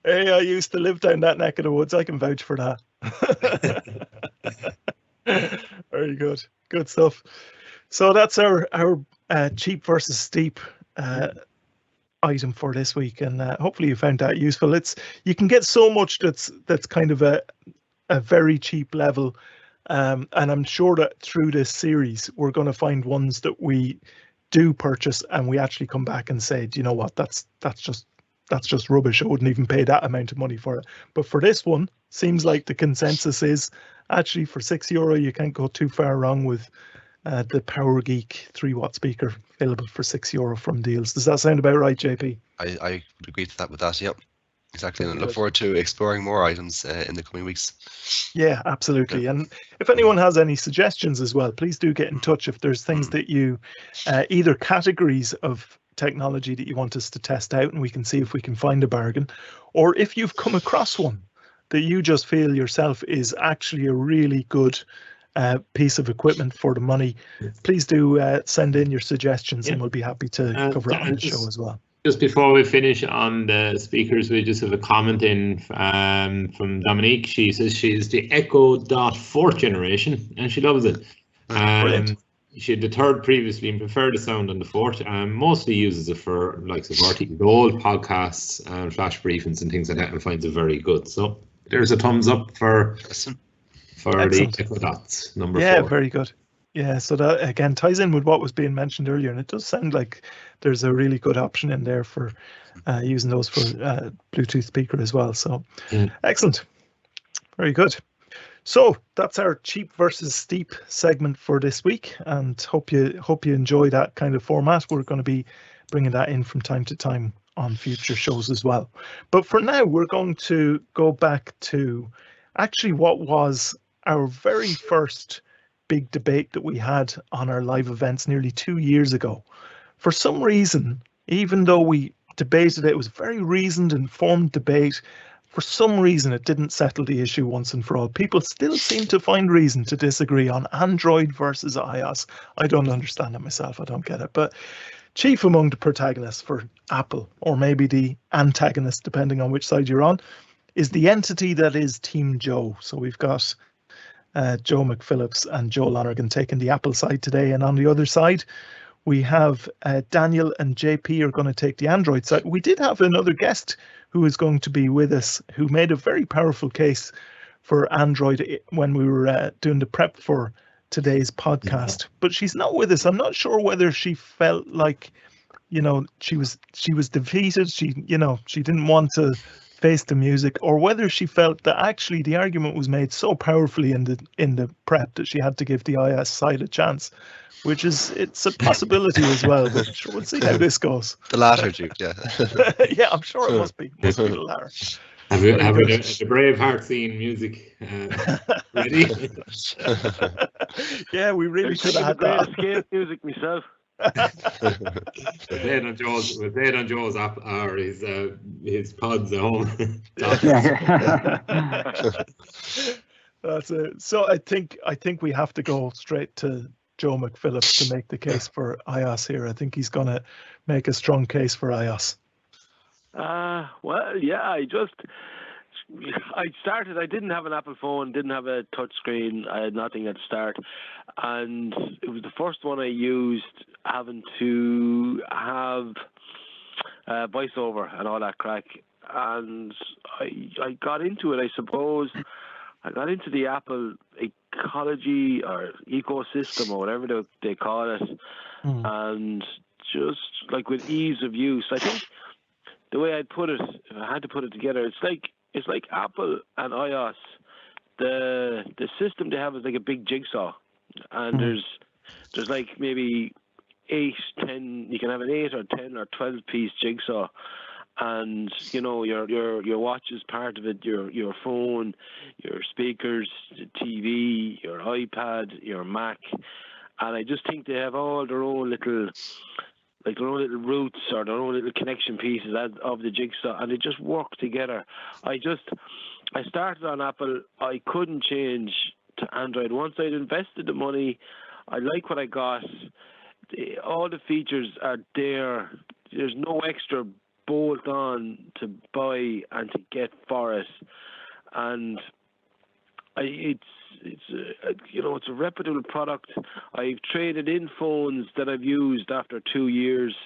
Hey, I used to live down that neck of the woods. I can vouch for that. Very good. Good stuff. So that's our cheap versus steep item for this week, and hopefully you found that useful. You can get so much that's kind of a a very cheap level. And I'm sure that through this series, we're going to find ones that we do purchase and we actually come back and say, do you know what, that's just rubbish. I wouldn't even pay that amount of money for it. But for this one, seems like the consensus is actually for €6, you can't go too far wrong with the Powergeek 3-watt speaker available for €6 from Dealz. Does that sound about right, JP? I would agree to that with that, yep. Exactly, and I look forward to exploring more items in the coming weeks. Yeah, absolutely. And if anyone has any suggestions as well, please do get in touch if there's things that you, either categories of technology that you want us to test out and we can see if we can find a bargain, or if you've come across one that you just feel yourself is actually a really good piece of equipment for the money, please do send in your suggestions and we'll be happy to cover it on the show as well. Just before we finish on the speakers, we just have a comment in from Dominique. She says she's the Echo Dot 4th generation and she loves it. She had the 3rd previously and preferred the sound on the 4th. Mostly uses it for likes of RT Gold podcasts and flash briefings and things like that, and finds it very good. So there's a thumbs up for the Echo Dots number 4. Yeah, very good. Yeah, so that again ties in with what was being mentioned earlier, and it does sound like there's a really good option in there for using those for Bluetooth speaker as well. So excellent, very good. So that's our cheap versus steep segment for this week, and hope you enjoy that kind of format. We're going to be bringing that in from time to time on future shows as well. But for now, we're going to go back to actually what was our very first big debate that we had on our live events nearly 2 years ago. For some reason, even though we debated it was a very reasoned, informed debate, for some reason it didn't settle the issue once and for all. People still seem to find reason to disagree on Android versus iOS. I don't understand it myself, I don't get it. But chief among the protagonists for Apple, or maybe the antagonist, depending on which side you're on, is the entity that is Team Joe. So we've got Joe McPhillips and Joe Lonergan taking the Apple side today, and on the other side we have Daniel and JP are going to take the Android side. We did have another guest who is going to be with us who made a very powerful case for Android when we were doing the prep for today's podcast, but she's not with us. I'm not sure whether she felt like, you know, she was defeated, she didn't want to face the music, or whether she felt that actually the argument was made so powerfully in the prep that she had to give the iOS side a chance, which is, it's a possibility as well. But sure, we'll see how this goes. The latter, Duke, yeah. Yeah, I'm sure it must be the latter. Have we the Braveheart scene music ready? Yeah, we really should have had that. Escape music myself. We're playing on Joe's app or his pods at home. That's it. So I think we have to go straight to Joe McPhillips to make the case for iOS here. I think he's going to make a strong case for iOS. Well, yeah, I started, I didn't have an Apple phone, didn't have a touch screen, I had nothing at the start, and it was the first one I used having to have voiceover and all that crack, and I got into it, I suppose. I got into the Apple ecology or ecosystem or whatever they call it, and just like with ease of use, I think the way I'd put it, if I had to put it together, it's like Apple and iOS. The system they have is like a big jigsaw, and there's like maybe 8, 10. You can have an 8 or 10 or 12 piece jigsaw, and you know your watch is part of it. Your phone, your speakers, the TV, your iPad, your Mac, and I just think they have all their own little. Like their own little roots or their own little connection pieces of the jigsaw, and they just work together. I started on Apple. I couldn't change to Android. Once I'd invested the money, I like what I got. All the features are there. There's no extra bolt on to buy and to get for it, and it's a reputable product. I've traded in phones that I've used after 2 years.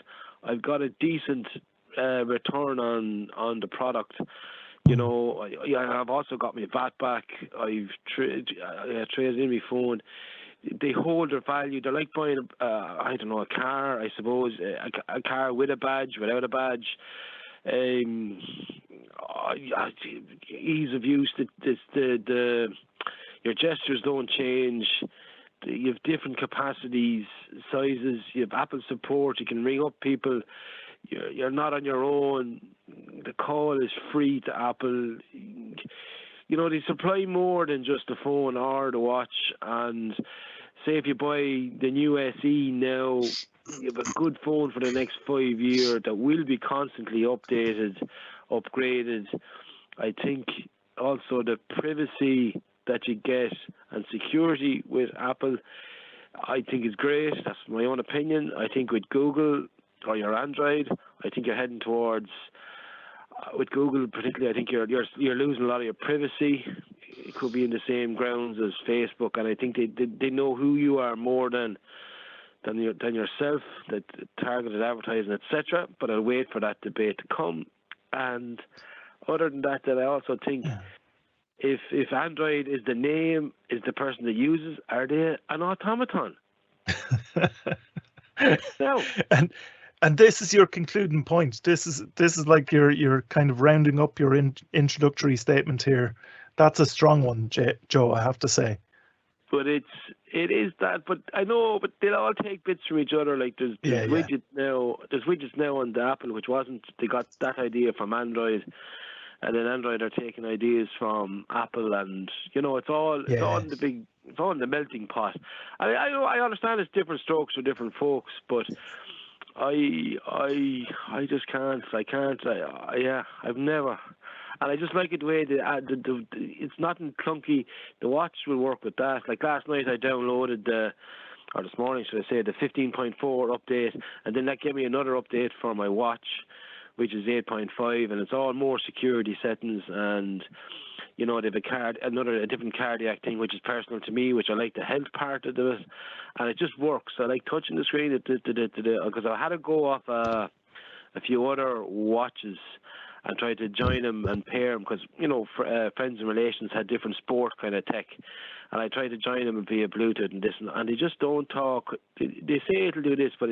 I've got a decent return on the product. You know, I've also got my VAT back. I've traded in my phone. They hold their value. They're like buying, I don't know, a car, I suppose, a car with a badge, without a badge. Ease of use. Your gestures don't change. You have different capacities, sizes. You have Apple support. You can ring up people. You're not on your own. The call is free to Apple. You know, they supply more than just the phone or the watch. And say if you buy the new SE now, you have a good phone for the next 5 years that will be constantly updated, upgraded. I think also the privacy that you get and security with Apple, I think is great. That's my own opinion. I think with Google or your Android, I think you're heading towards, with Google particularly, I think you're losing a lot of your privacy. It could be in the same grounds as Facebook, and I think they know who you are more than yourself, that targeted advertising, etc. But I'll wait for that debate to come. And other than that, I also think if Android is the name, is the person that uses, are they an automaton? No. And this is your concluding point. This is like you're kind of rounding up your introductory statement here. That's a strong one, Joe, I have to say. But it is that. But I know, but they'll all take bits from each other. Like there's widgets now. There's widgets now on the Apple, which wasn't. They got that idea from Android, and then Android are taking ideas from Apple, and you know it's all in the melting pot. I understand it's different strokes for different folks, but I just can't. I've never. And I just like it the way it's not clunky. The watch will work with that. Like last night I downloaded or this morning should I say, the 15.4 update, and then that gave me another update for my watch, which is 8.5, and it's all more security settings, and you know, they have a different cardiac thing, which is personal to me, which I like the health part of it, and it just works. I like touching the screen because I had to go off a few other watches and try to join them and pair them, because you know friends and relations had different sport kind of tech, and I tried to join them via Bluetooth and this, and they just don't talk. They say it'll do this, but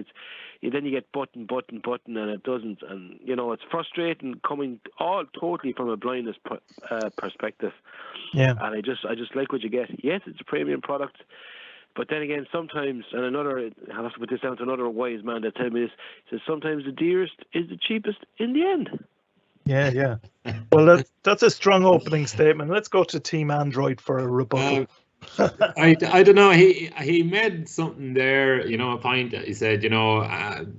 then you get button, and it doesn't, and you know it's frustrating coming all totally from a blindness perspective. Yeah. And I just like what you get. Yes, it's a premium product. But then again, sometimes, and I'll have to put this down to another wise man that told me this, he says sometimes the dearest is the cheapest in the end. Yeah. Well, that's a strong opening statement. Let's go to Team Android for a rebuttal. I don't know. He made something there, you know, a point. He said, you know,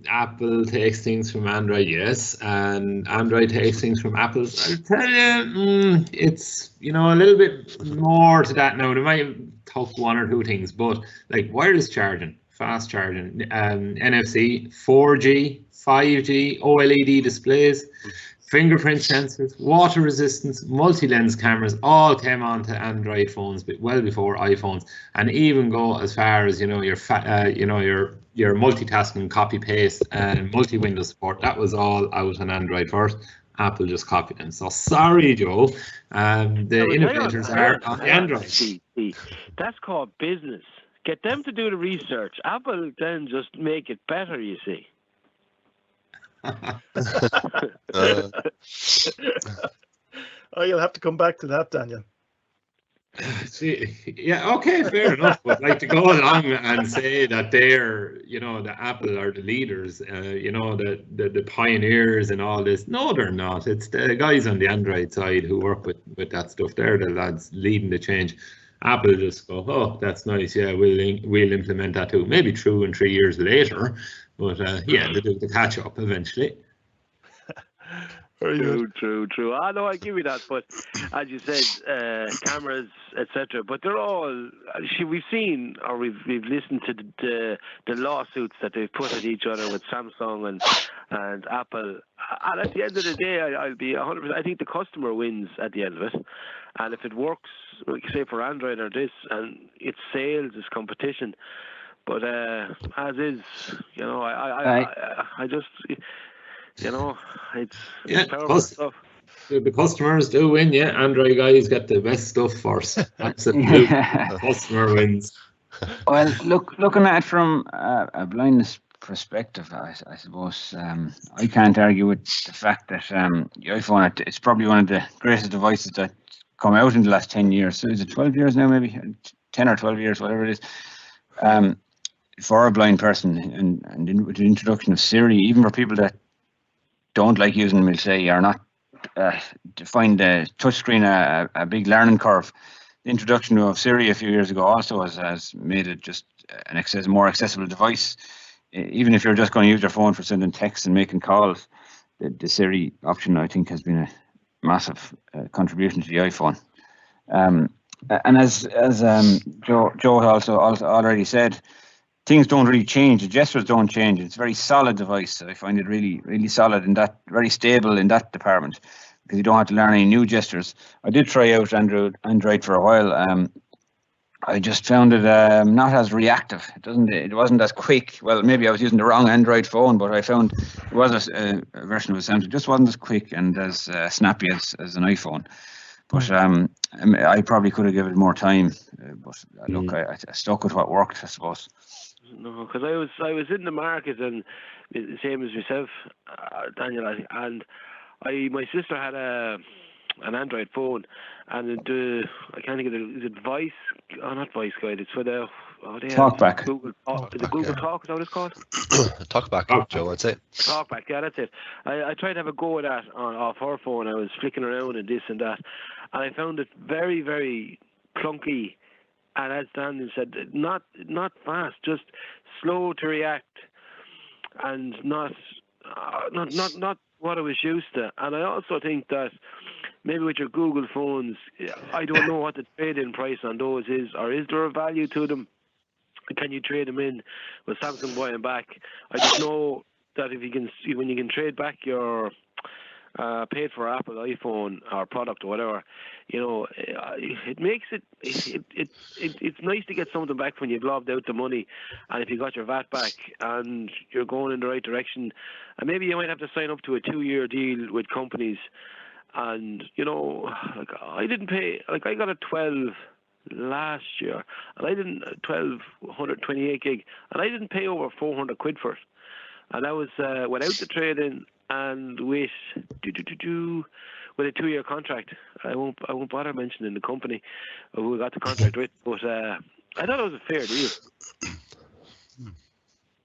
Apple takes things from Android, yes, and Android takes things from Apple. I'll tell you, it's, you know, a little bit more to that now. They might talk one or two things, but like wireless charging, fast charging, NFC, 4G, 5G, OLED displays, fingerprint sensors, water resistance, multi-lens cameras all came onto Android phones well before iPhones, and even go as far as, you know, your multitasking, copy paste, and multi-window support. That was all out on Android first. Apple just copied them. So sorry, Joe. The innovators are on the Android. That's called business. Get them to do the research. Apple then just make it better, you see. You'll have to come back to that, Daniel. See, yeah, okay, fair enough. But like to go along and say that they're, you know, the Apple are the leaders, you know, the pioneers and all this. No, they're not. It's the guys on the Android side who work with that stuff. They're the lads leading the change. Apple just go, oh, that's nice. Yeah, we'll implement that too. Maybe true in 3 years later, but yeah, they do the catch up eventually. True. I know, I give you that, but as you said, cameras, etc. But they're all. We've seen, or we've listened to the lawsuits that they've put at each other with Samsung and Apple. And at the end of the day, I'll be 100%. I think the customer wins at the end of it. And if it works, like say for Android or this, and it's sales, it's competition. But as is, you know, I just. You know, it's powerful stuff. The customers do win, yeah. Android guys get the best stuff first. Absolutely. Customer wins. Well, looking at it from a blindness perspective, I suppose I can't argue with the fact that the iPhone, it's probably one of the greatest devices that come out in the last 10 years. So is it 12 years now, maybe 10 or 12 years, whatever it is, for a blind person. And with the introduction of Siri, even for people that don't like using them, we'll say, are not to find the touchscreen a big learning curve. The introduction of Siri a few years ago also has made it just an more accessible device. Even if you're just going to use your phone for sending texts and making calls, the Siri option, I think, has been a massive contribution to the iPhone. And as Joe also already said, things don't really change. The gestures don't change. It's a very solid device. I find it really, really solid in that, very stable in that department, because you don't have to learn any new gestures. I did try out Android for a while. I just found it not as reactive. It wasn't as quick. Well, maybe I was using the wrong Android phone, but I found it was a version of a Samsung. It just wasn't as quick and as snappy as an iPhone. But I probably could have given it more time. But look, I stuck with what worked, I suppose. No, because I was in the market, and the same as myself, Daniel, and my sister had an Android phone, and I can't think of it. Is it Voice? Oh, not Voice Guide. It's for the Talkback. Google Talk. Is it Google Talk? Is that what it's called? Talkback, Joe, I'd say. Talkback. Yeah, that's it. I tried to have a go at that off her phone. I was flicking around and this and that, and I found it very, very clunky. And as Daniel said, not fast, just slow to react, and not what I was used to. And I also think that maybe with your Google phones, I don't know what the trade-in price on those is, or is there a value to them? Can you trade them in with Samsung buying back? I just know that when you can trade back your paid for Apple iPhone or product or whatever, it makes it's nice to get something back when you've lobbed out the money, and if you got your VAT back and you're going in the right direction, and maybe you might have to sign up to a 2-year deal with companies, and like I didn't pay, like I got a 12 last year, and I didn't 128 gig, and I didn't pay over 400 quid for it, and that was without the trade-in. And with a 2-year contract, I won't bother mentioning the company who we got the contract with, but I thought it was a fair deal.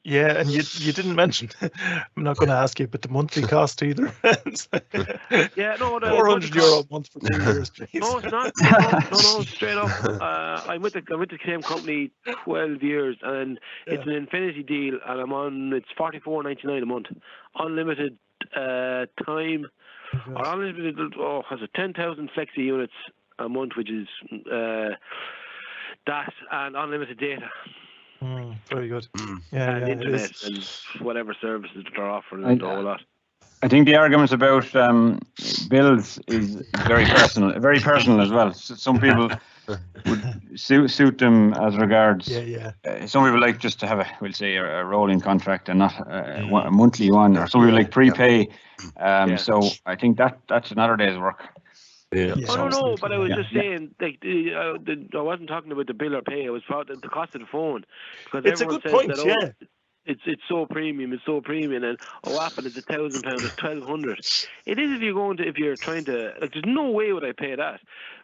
Yeah, and you didn't mention. I'm not going to ask you, but the monthly cost either. Yeah, no, €400 a month for 2 years, please. No, it's not. No, straight up. I'm with the same company 12 years, and it's an Infinity deal, and it's $44.99 a month, unlimited time, or unlimited. Has it 10,000 flexi units a month, which is that, and unlimited data. Very good. And internet and whatever services they're offering and all that. I think the argument about bills is very personal as well. Some people would suit them as regards. Some people like just to have a rolling contract and not a monthly one, or some people like prepay. So I think that's another day's work. Yeah. No, but I was just saying, like, I wasn't talking about the bill or pay. I was about the cost of the phone. Because it's a good point, that, It's so premium, and Apple is £1,000, it's $1,200. It is if you're trying to, like, there's no way would I pay that.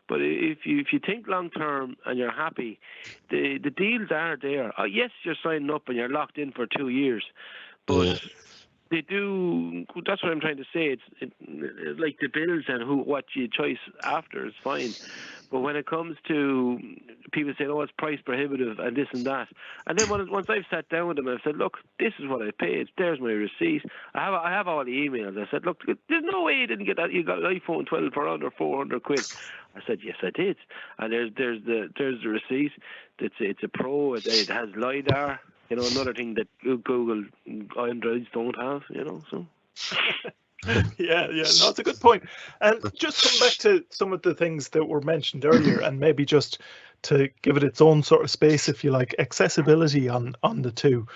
But if you think long term and you're happy, the deals are there. Yes, you're signing up and you're locked in for 2 years, but they do. That's what I'm trying to say. It's like the bills and what you choice after is fine. But when it comes to people saying, "Oh, it's price prohibitive" and this and that, and then once I've sat down with them, I've said, "Look, this is what I paid. There's my receipt. I have all the emails." I said, "Look, there's no way you didn't get that. You got an iPhone 12 for under 400 quid." I said, "Yes, I did." And there's the receipt. It's a Pro. It has LiDAR. Another thing that Google Androids don't have. So. Yeah, no, it's a good point. And just come back to some of the things that were mentioned earlier, and maybe just to give it its own sort of space, if you like, accessibility on the two.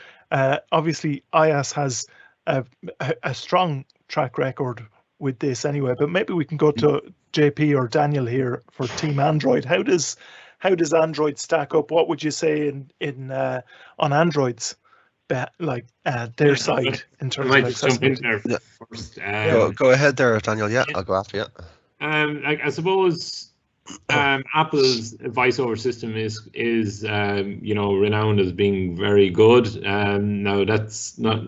Obviously, iOS has a strong track record with this anyway. But maybe we can go to JP or Daniel here for Team Android. How does Android stack up? What would you say in on Android's their side in terms of accessibility? First. Go ahead there, Daniel. Yeah, I'll go after you. I suppose Apple's voice over system is renowned as being very good. Now that's not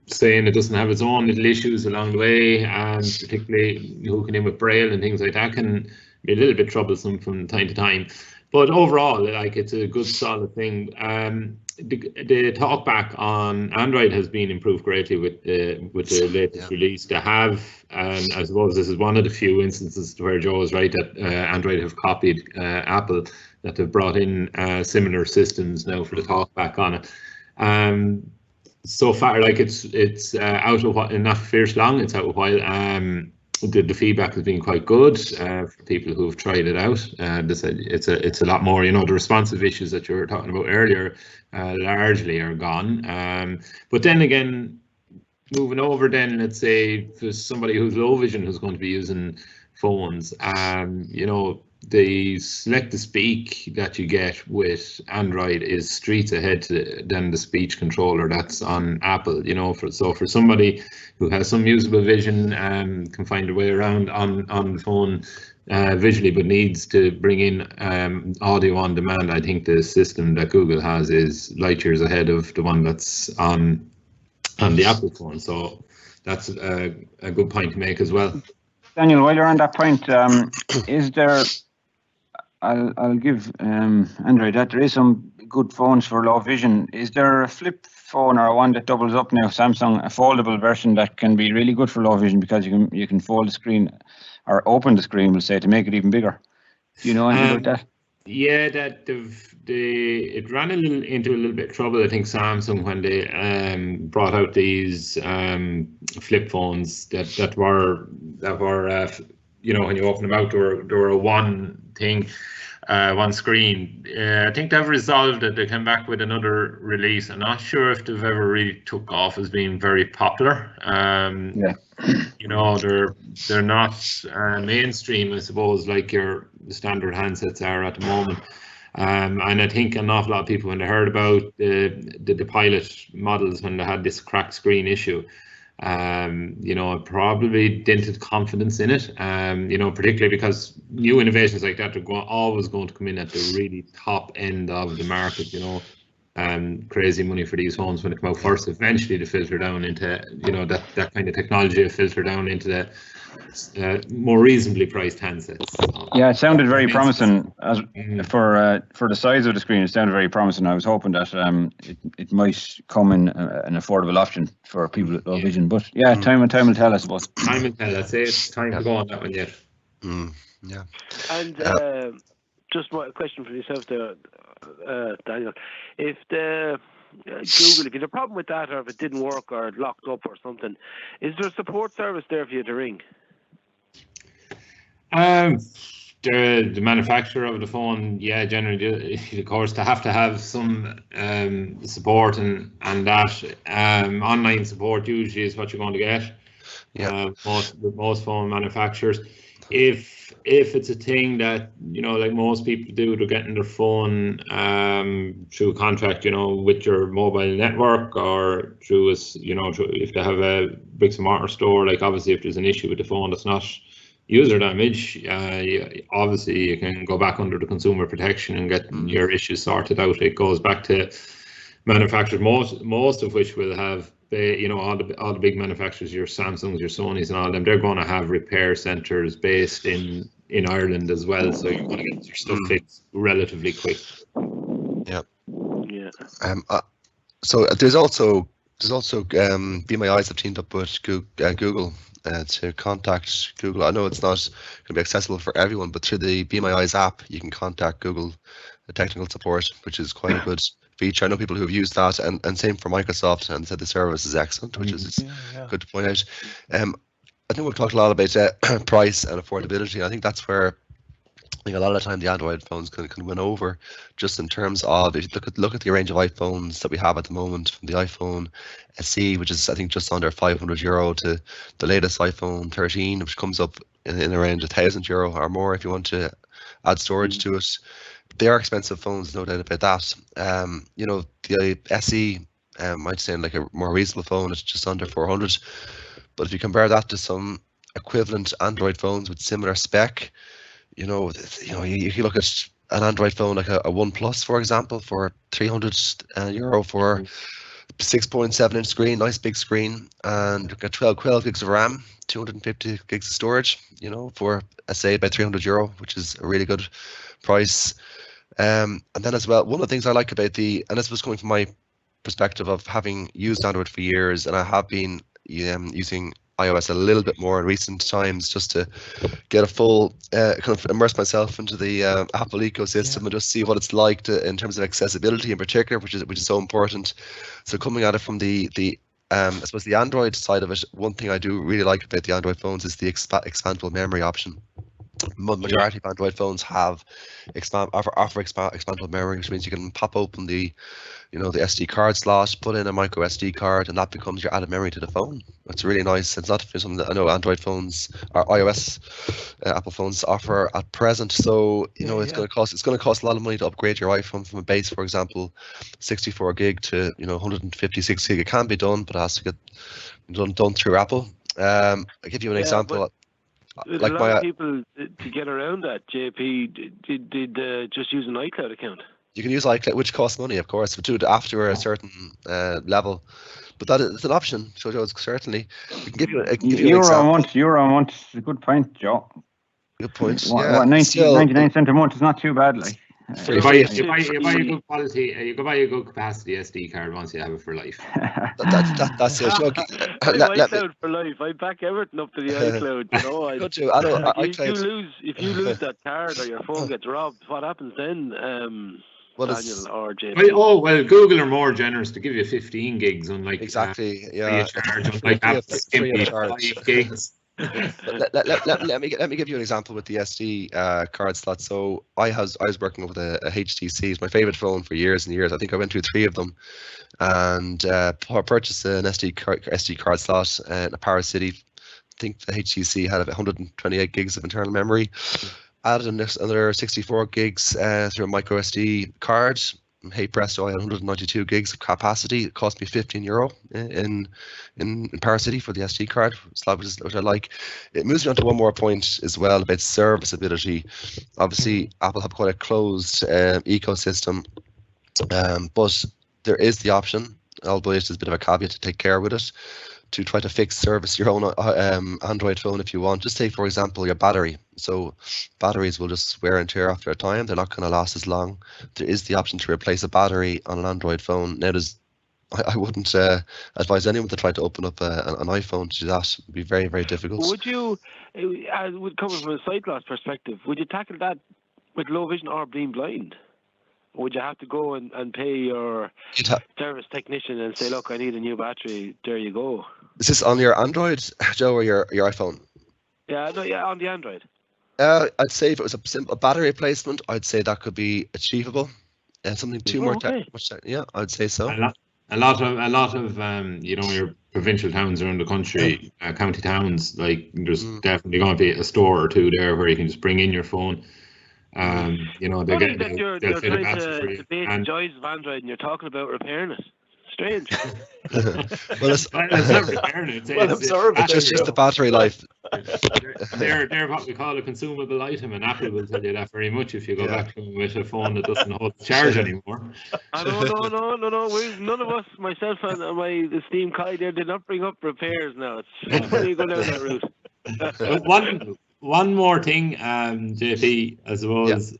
saying it doesn't have its own little issues along the way, and particularly hooking in with Braille and things like that can be a little bit troublesome from time to time. But overall, it's a good solid thing. The Talkback on Android has been improved greatly with the latest release. They have, and I suppose this is one of the few instances where Joe is right that Android have copied Apple, that they've brought in similar systems now for the Talkback on it. So far, it's out a while, not fierce long. It's out a while. The feedback has been quite good for people who have tried it out. It's a lot more. The responsive issues that you were talking about earlier largely are gone. But then again, moving over, then let's say for somebody who's low vision who's going to be using phones, the select to speak that you get with Android is streets ahead than the speech controller that's on Apple. So for somebody who has some usable vision can find a way around on the phone visually, but needs to bring in audio on demand, I think the system that Google has is light years ahead of the one that's on the Apple phone. So that's a good point to make as well. Daniel, while you're on that point, is there? I'll give Android that there is some good phones for low vision. Is there a flip phone or one that doubles up now, Samsung, a foldable version that can be really good for low vision because you can fold the screen or open the screen, we'll say, to make it even bigger? Do you know anything about that? Yeah, that it ran into a little bit of trouble, I think, Samsung, when they brought out these flip phones that were when you open them out, there were one thing, one screen. I think they've resolved it. They came back with another release. I'm not sure if they've ever really took off as being very popular. They're not mainstream, I suppose, like the standard handsets are at the moment. And I think an awful lot of people, when they heard about the pilot models, when they had this cracked screen issue, it probably dented confidence in it, particularly because new innovations like that are always going to come in at the really top end of the market, crazy money for these phones when they come out first. Eventually they filter down into, that kind of technology will filter down into the more reasonably priced handsets. Yeah, it sounded very promising for the size of the screen. It sounded very promising. I was hoping that it might come in an affordable option for people with low vision. But yeah, time will tell, I suppose. Time will tell. I'd say it's time to go on that one yet. Yeah. And just a question for yourself there, Daniel. If the Google, if you had a problem with that, or if it didn't work, or it locked up or something, is there a support service there for you to ring? The manufacturer of the phone, yeah, generally, of course, they have to have some support, and that online support usually is what you're going to get. Yeah, most phone manufacturers. If it's a thing that, like most people do, they're getting their phone through a contract, with your mobile network, or through if they have a bricks and mortar store, like obviously if there's an issue with the phone that's not user damage, obviously you can go back under the consumer protection and get your issues sorted out. It goes back to manufacturers, most of which will have, all the big manufacturers, your Samsungs, your Sonys and all them, they're going to have repair centres based in Ireland as well, so you're going to get your stuff fixed relatively quick. Yeah. So there's also Be My Eyes have teamed up with Google to contact Google. I know it's not going to be accessible for everyone, but through the Be My Eyes app, you can contact Google technical support, which is quite a good feature. I know people who have used that, and same for Microsoft, and said the service is excellent, which is good to point out. I think we've talked a lot about price and affordability. I think that's where I think a lot of the time the Android phones can win over, just in terms of, if you look at the range of iPhones that we have at the moment, from the iPhone SE, which is I think just under €500, to the latest iPhone 13, which comes up in around €1,000 or more if you want to add storage to it. They are expensive phones, no doubt about that. You know, the SE might sound like a more reasonable phone. It's just under 400, but if you compare that to some equivalent Android phones with similar spec, you know, if you look at an Android phone like a OnePlus, for example, for €300 for 6.7-inch screen, nice big screen, and you've got 12 gigs of RAM, 250 gigs of storage, you know, for say about €300, which is a really good price. And then as well, one of the things I like about and this was coming from my perspective of having used Android for years, and I have been using iOS a little bit more in recent times, just to get a full kind of immerse myself into the Apple ecosystem and just see what it's like in terms of accessibility in particular, which is so important. So coming at it from the I suppose the Android side of it, one thing I do really like about the Android phones is the expandable memory option. Majority of Android phones have offer expandable memory, which means you can pop open the SD card slot, put in a micro SD card, and that becomes your added memory to the phone. It's really nice. It's not something that I know Android phones or iOS Apple phones offer at present. So it's going to cost a lot of money to upgrade your iPhone from a base, for example, 64 gig to 156 gig. It can be done, but it has to get done through Apple. I'll give you an example. Like a lot of people, to get around that, JP, did just use an iCloud account. You can use iCloud, which costs money, of course, but do it after a certain level. But that is an option, so Joe, certainly. We can give you an example. Euro a month is a good point, Joe. Good point. What, 99 cents a month is not too bad, like. You buy a good quality, you can buy a good capacity SD card once you have it for life. That's it. iCloud for life. I back everything up to the iCloud. If you lose that card or your phone gets robbed, what happens then? Daniel or JP? Google are more generous to give you 15 gigs, unlike exactly. Unlike Apple, 5 gigs. let me give you an example with the SD card slot. So I was working with a HTC. It's my favorite phone for years and years. I think I went through 3 of them, and purchased an SD card slot in a Paris City. I think the HTC had about 128 gigs of internal memory. Added another 64 gigs through a micro SD card. Hey presto, I had 192 gigs of capacity. It cost me €15 in Paris City for the SD card slot, which I like. It moves me on to one more point as well about serviceability. Obviously, Apple have quite a closed ecosystem, but there is the option, albeit there's a bit of a caveat to take care with it, to try to service your own Android phone if you want. Just take, for example, your battery. So batteries will just wear and tear after a time. They're not going to last as long. There is the option to replace a battery on an Android phone. Now, I wouldn't advise anyone to try to open up an iPhone to do that. It would be very, very difficult. Would you, coming from a sight loss perspective, would you tackle that with low vision or being blind? Or would you have to go and pay your service technician and say, look, I need a new battery, there you go? Is this on your Android, Joe, or your iPhone? Yeah, on the Android. I'd say if it was a simple battery replacement, I'd say that could be achievable. Something much. Yeah, I'd say so. A lot of your provincial towns around the country, county towns, like there's definitely going to be a store or two there where you can just bring in your phone. They'll fit a battery for you. Debate the joys of Android, and you're talking about repairing it. Strange. It's not repairing it. It's just the battery life. They're what we call a consumable item, and Apple will tell you that very much if you go back to them with a phone that doesn't hold the charge anymore. No. None of us, myself and my esteemed colleague there, did not bring up repairs now. It's funny you go down that route. One more thing, JP, I suppose,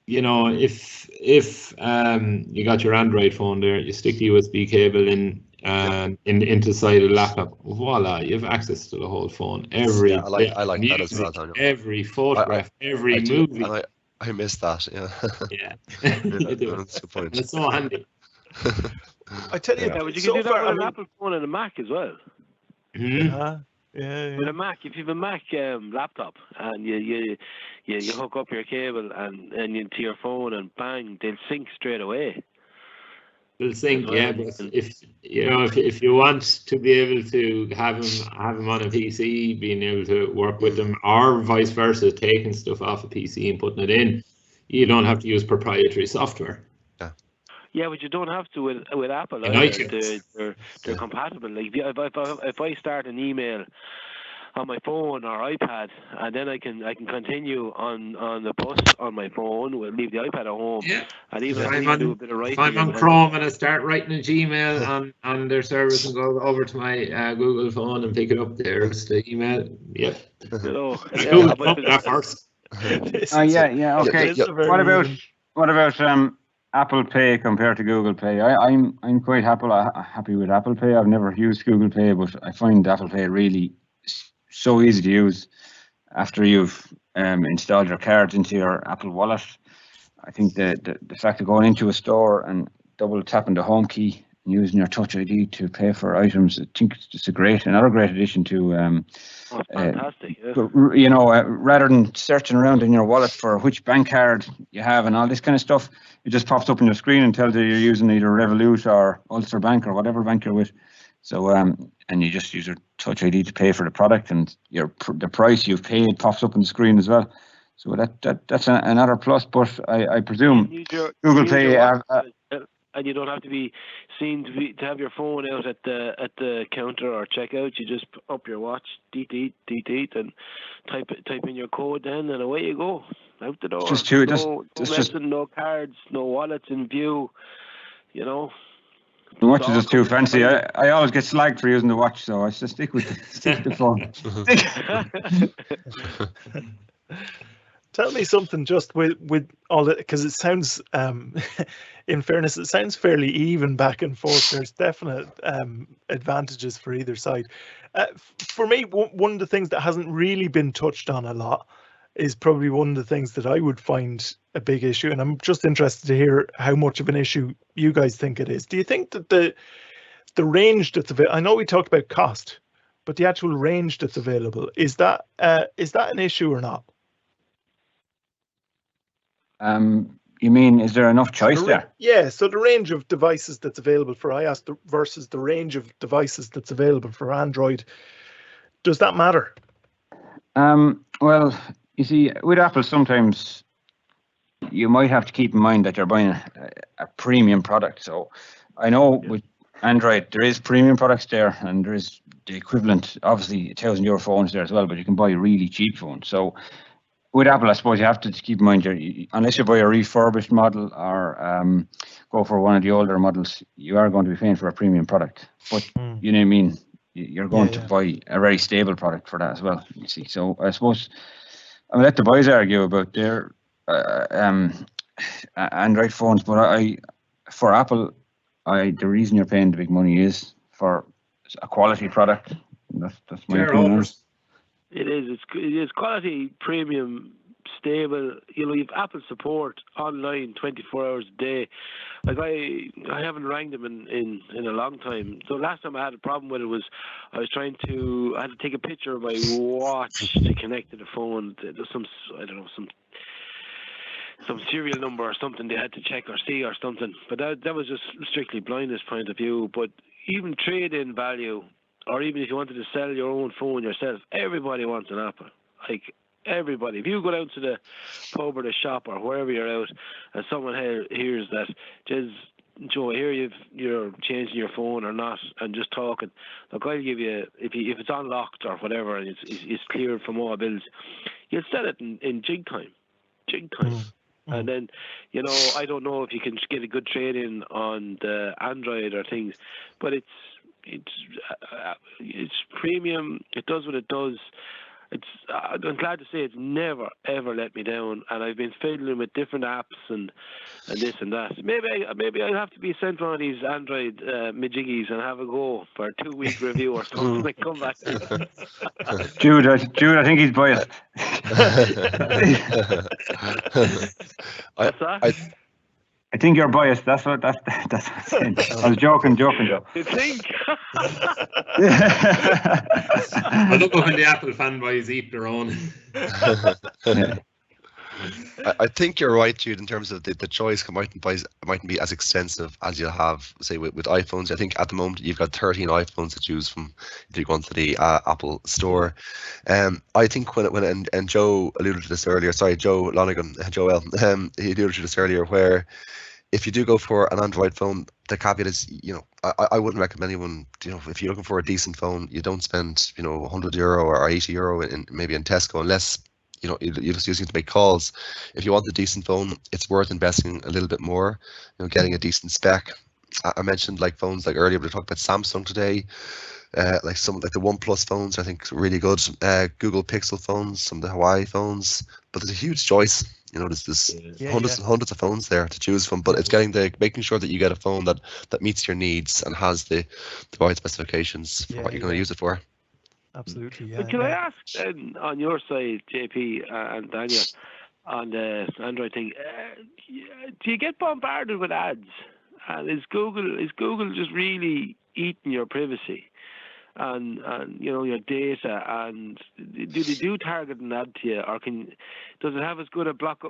if you got your Android phone there, you stick the USB cable into the side of the laptop, voila, you have access to the whole phone. I like music, that as well, Daniel. Every photograph, every movie. I miss that, Yeah. You do. That's a good point. It's so handy. I tell you, but you can do that with an Apple phone and a Mac as well. Mm-hmm. Yeah. With a Mac, if you have a Mac laptop and you hook up your cable and to your phone and bang, they'll sync straight away. They'll sync, yeah. But if you want to be able to have them on a PC, being able to work with them, or vice versa, taking stuff off a PC and putting it in, you don't have to use proprietary software. Yeah, but you don't have to with Apple. They're compatible. Like if I start an email on my phone or iPad, and then I can continue on the bus on my phone. We'll leave the iPad at home. Yeah. And even if I do a bit of writing. If I'm on Chrome and I start writing a Gmail on their service and go over to my Google phone and pick it up there, it's the email. Yep. That first. Yeah. Okay. What about Apple Pay compared to Google Pay? I'm quite happy with Apple Pay. I've never used Google Pay, but I find Apple Pay really so easy to use after you've installed your cards into your Apple Wallet. I think the fact of going into a store and double tapping the home key and using your Touch ID to pay for items, I think it's just another great addition to. Fantastic. Rather than searching around in your wallet for which bank card you have and all this kind of stuff, it just pops up on your screen and tells you you're using either Revolut or Ulster Bank or whatever bank you're with. So and you just use your Touch ID to pay for the product, and the price you've paid pops up on the screen as well. So that's another plus. But I presume Google Pay. And you don't have to be seen to have your phone out at the counter or checkout. You just up your watch, deet, and type in your code, then and away you go out the door. No cards, no wallets in view. The watch is just too fancy. I always get slagged for using the watch, so I just stick with the phone. Tell me something just with all that, because it sounds, in fairness, it sounds fairly even back and forth. There's definite advantages for either side. For me, one of the things that hasn't really been touched on a lot is probably one of the things that I would find a big issue, and I'm just interested to hear how much of an issue you guys think it is. Do you think that the range that's available, I know we talked about cost, but the actual range that's available, is that an issue or not? You mean, is there enough choice there? Yeah, so the range of devices that's available for iOS versus the range of devices that's available for Android, does that matter? Well, you see, with Apple, sometimes you might have to keep in mind that you're buying a premium product. So I know with Android, there is premium products there, and there is the equivalent, obviously, €1,000 phones there as well, but you can buy a really cheap phone. So with Apple, I suppose you have to keep in mind, unless you buy a refurbished model or go for one of the older models, you are going to be paying for a premium product. But you know what I mean? You're going to buy a very stable product for that as well. You see, so I suppose I'll let the boys argue about their Android phones, but for Apple, the reason you're paying the big money is for a quality product. That's my opinion. It is quality, premium, stable. You've Apple support online 24 hours a day. Like I haven't rang them in a long time. So last time I had a problem with it was I had to take a picture of my watch to connect to the phone. There's some serial number or something they had to check or see or something. But that was just strictly blindness point of view. But even trade-in value, or even if you wanted to sell your own phone yourself, everybody wants an Apple. Like everybody. If you go down to the pub or the shop or wherever you're out, and someone hears that, Joe, I hear you're changing your phone or not, and just talking. Look, I'll give you, if it's unlocked or whatever, and it's cleared from all bills, you'll sell it in jig time. And then, I don't know if you can get a good trade-in on the Android or things, but it's premium. It does what it does. I'm glad to say it's never ever let me down, and I've been fiddling with different apps and this and that. Maybe I'll have to be sent one of these Android majiggies and have a go for a 2-week review or something and come back. Jude, I think he's biased. What's that? I think you're biased. That's what I'm saying. I was joking, Joe. You think? I look up when the Apple fanboys eat their own. I think you're right, Jude, in terms of the choice mightn't be as extensive as you'll have, say, with iPhones. I think at the moment you've got 13 iPhones to choose from if you go into the Apple store. I think when Joe alluded to this earlier, sorry, Joel, he alluded to this earlier, where if you do go for an Android phone, the caveat is, I wouldn't recommend anyone, if you're looking for a decent phone, you don't spend, €100 or €80 in Tesco, unless you're just using it to make calls. If you want a decent phone, it's worth investing a little bit more, getting a decent spec. I mentioned like phones like earlier, but we talked about Samsung today, like some like the OnePlus phones, I think really good. Google Pixel phones, some of the Huawei phones, but there's a huge choice. There's hundreds of phones there to choose from, but it's making sure that you get a phone that meets your needs and has the right specifications for what you're going to use it for. Absolutely, yeah. But can I ask on your side, JP and Daniel, on the Android thing, do you get bombarded with ads? And is Google just really eating your privacy and your data? And do they do targeting ad to you, or does it have as good a block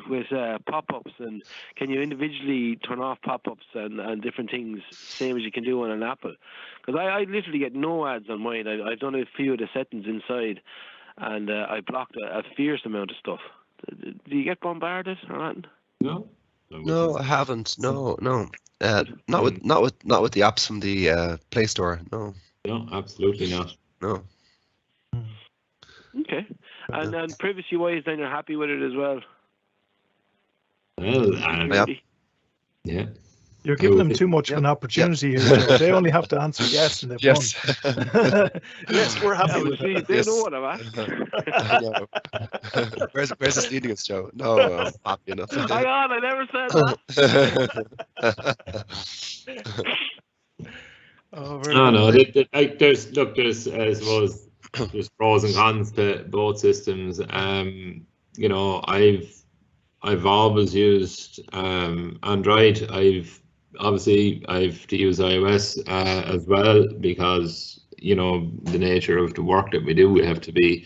with pop-ups? And can you individually turn off pop-ups and different things, same as you can do on an Apple? Because I literally get no ads on mine. I've done a few of the settings inside, and I blocked a fierce amount of stuff. Do you get bombarded or not? No, I haven't. No. Not with the apps from the Play Store. No, absolutely not. No. Okay. And privacy-wise, then you're happy with it as well? Well, yeah. You're giving them too much of an opportunity here. So they only have to answer yes, and they've won. Yes, we're happy with it. They know what I'm asking. Where's this leading us, Joe? No, I'm happy enough. Hang on, I never said that. There's I suppose there's pros and cons to both systems. I've always used Android. I've to use iOS as well, because the nature of the work that we do, we have to be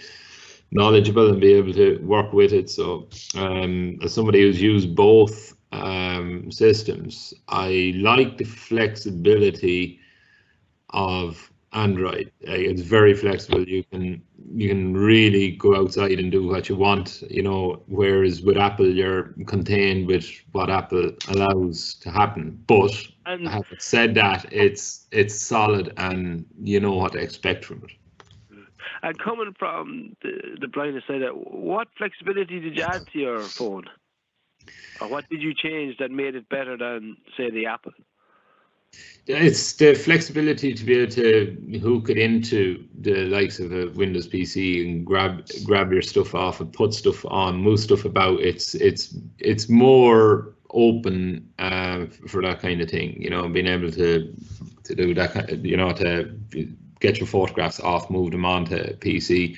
knowledgeable and be able to work with it. So as somebody who's used both systems, I like the flexibility of Android. It's very flexible. You can really go outside and do what you want, whereas with Apple you're contained with what Apple allows to happen. But having said that, it's solid, and you know what to expect from it. And coming from the blindness side, what flexibility did you add to your phone, or what did you change that made it better than, say, the Apple? It's the flexibility to be able to hook it into the likes of a Windows PC and grab your stuff off and put stuff on, move stuff about. It's more open for that kind of thing. Being able to do that, to get your photographs off, move them onto PC,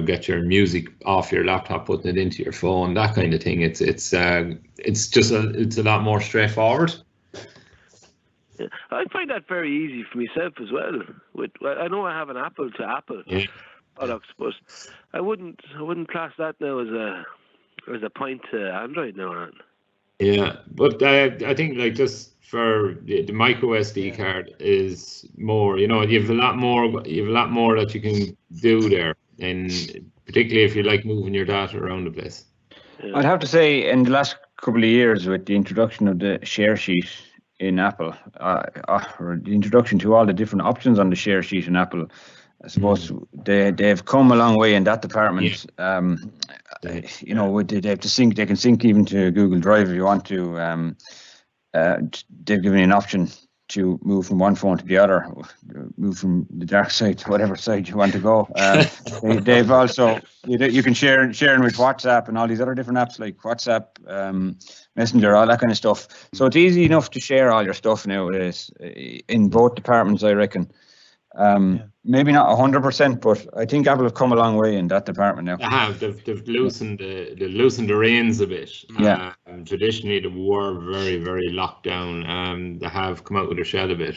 get your music off your laptop, putting it into your phone, that kind of thing. It's a lot more straightforward. I find that very easy for myself as well. I know I have an Apple to Apple products, but I wouldn't class that now as a point to Android now. Yeah, but I think like just for the micro SD card is more. You have a lot more that you can do there, and particularly if you like moving your data around the place. Yeah. I'd have to say, in the last couple of years, with the introduction of the share sheet in Apple, or the introduction to all the different options on the share sheet in Apple, I suppose they've come a long way in that department. They have to sync. They can sync even to Google Drive if you want to. They've given you an option to move from one phone to the other, move from the dark side to whatever side you want to go. They've also, you can share with WhatsApp and all these other different apps like WhatsApp, Messenger, all that kind of stuff. So it's easy enough to share all your stuff nowadays in both departments, I reckon. Maybe not 100%, but I think Apple have come a long way in that department now. They have. They've loosened the reins a bit. Yeah. Traditionally, they were very, very locked down. They have come out with their shell a bit.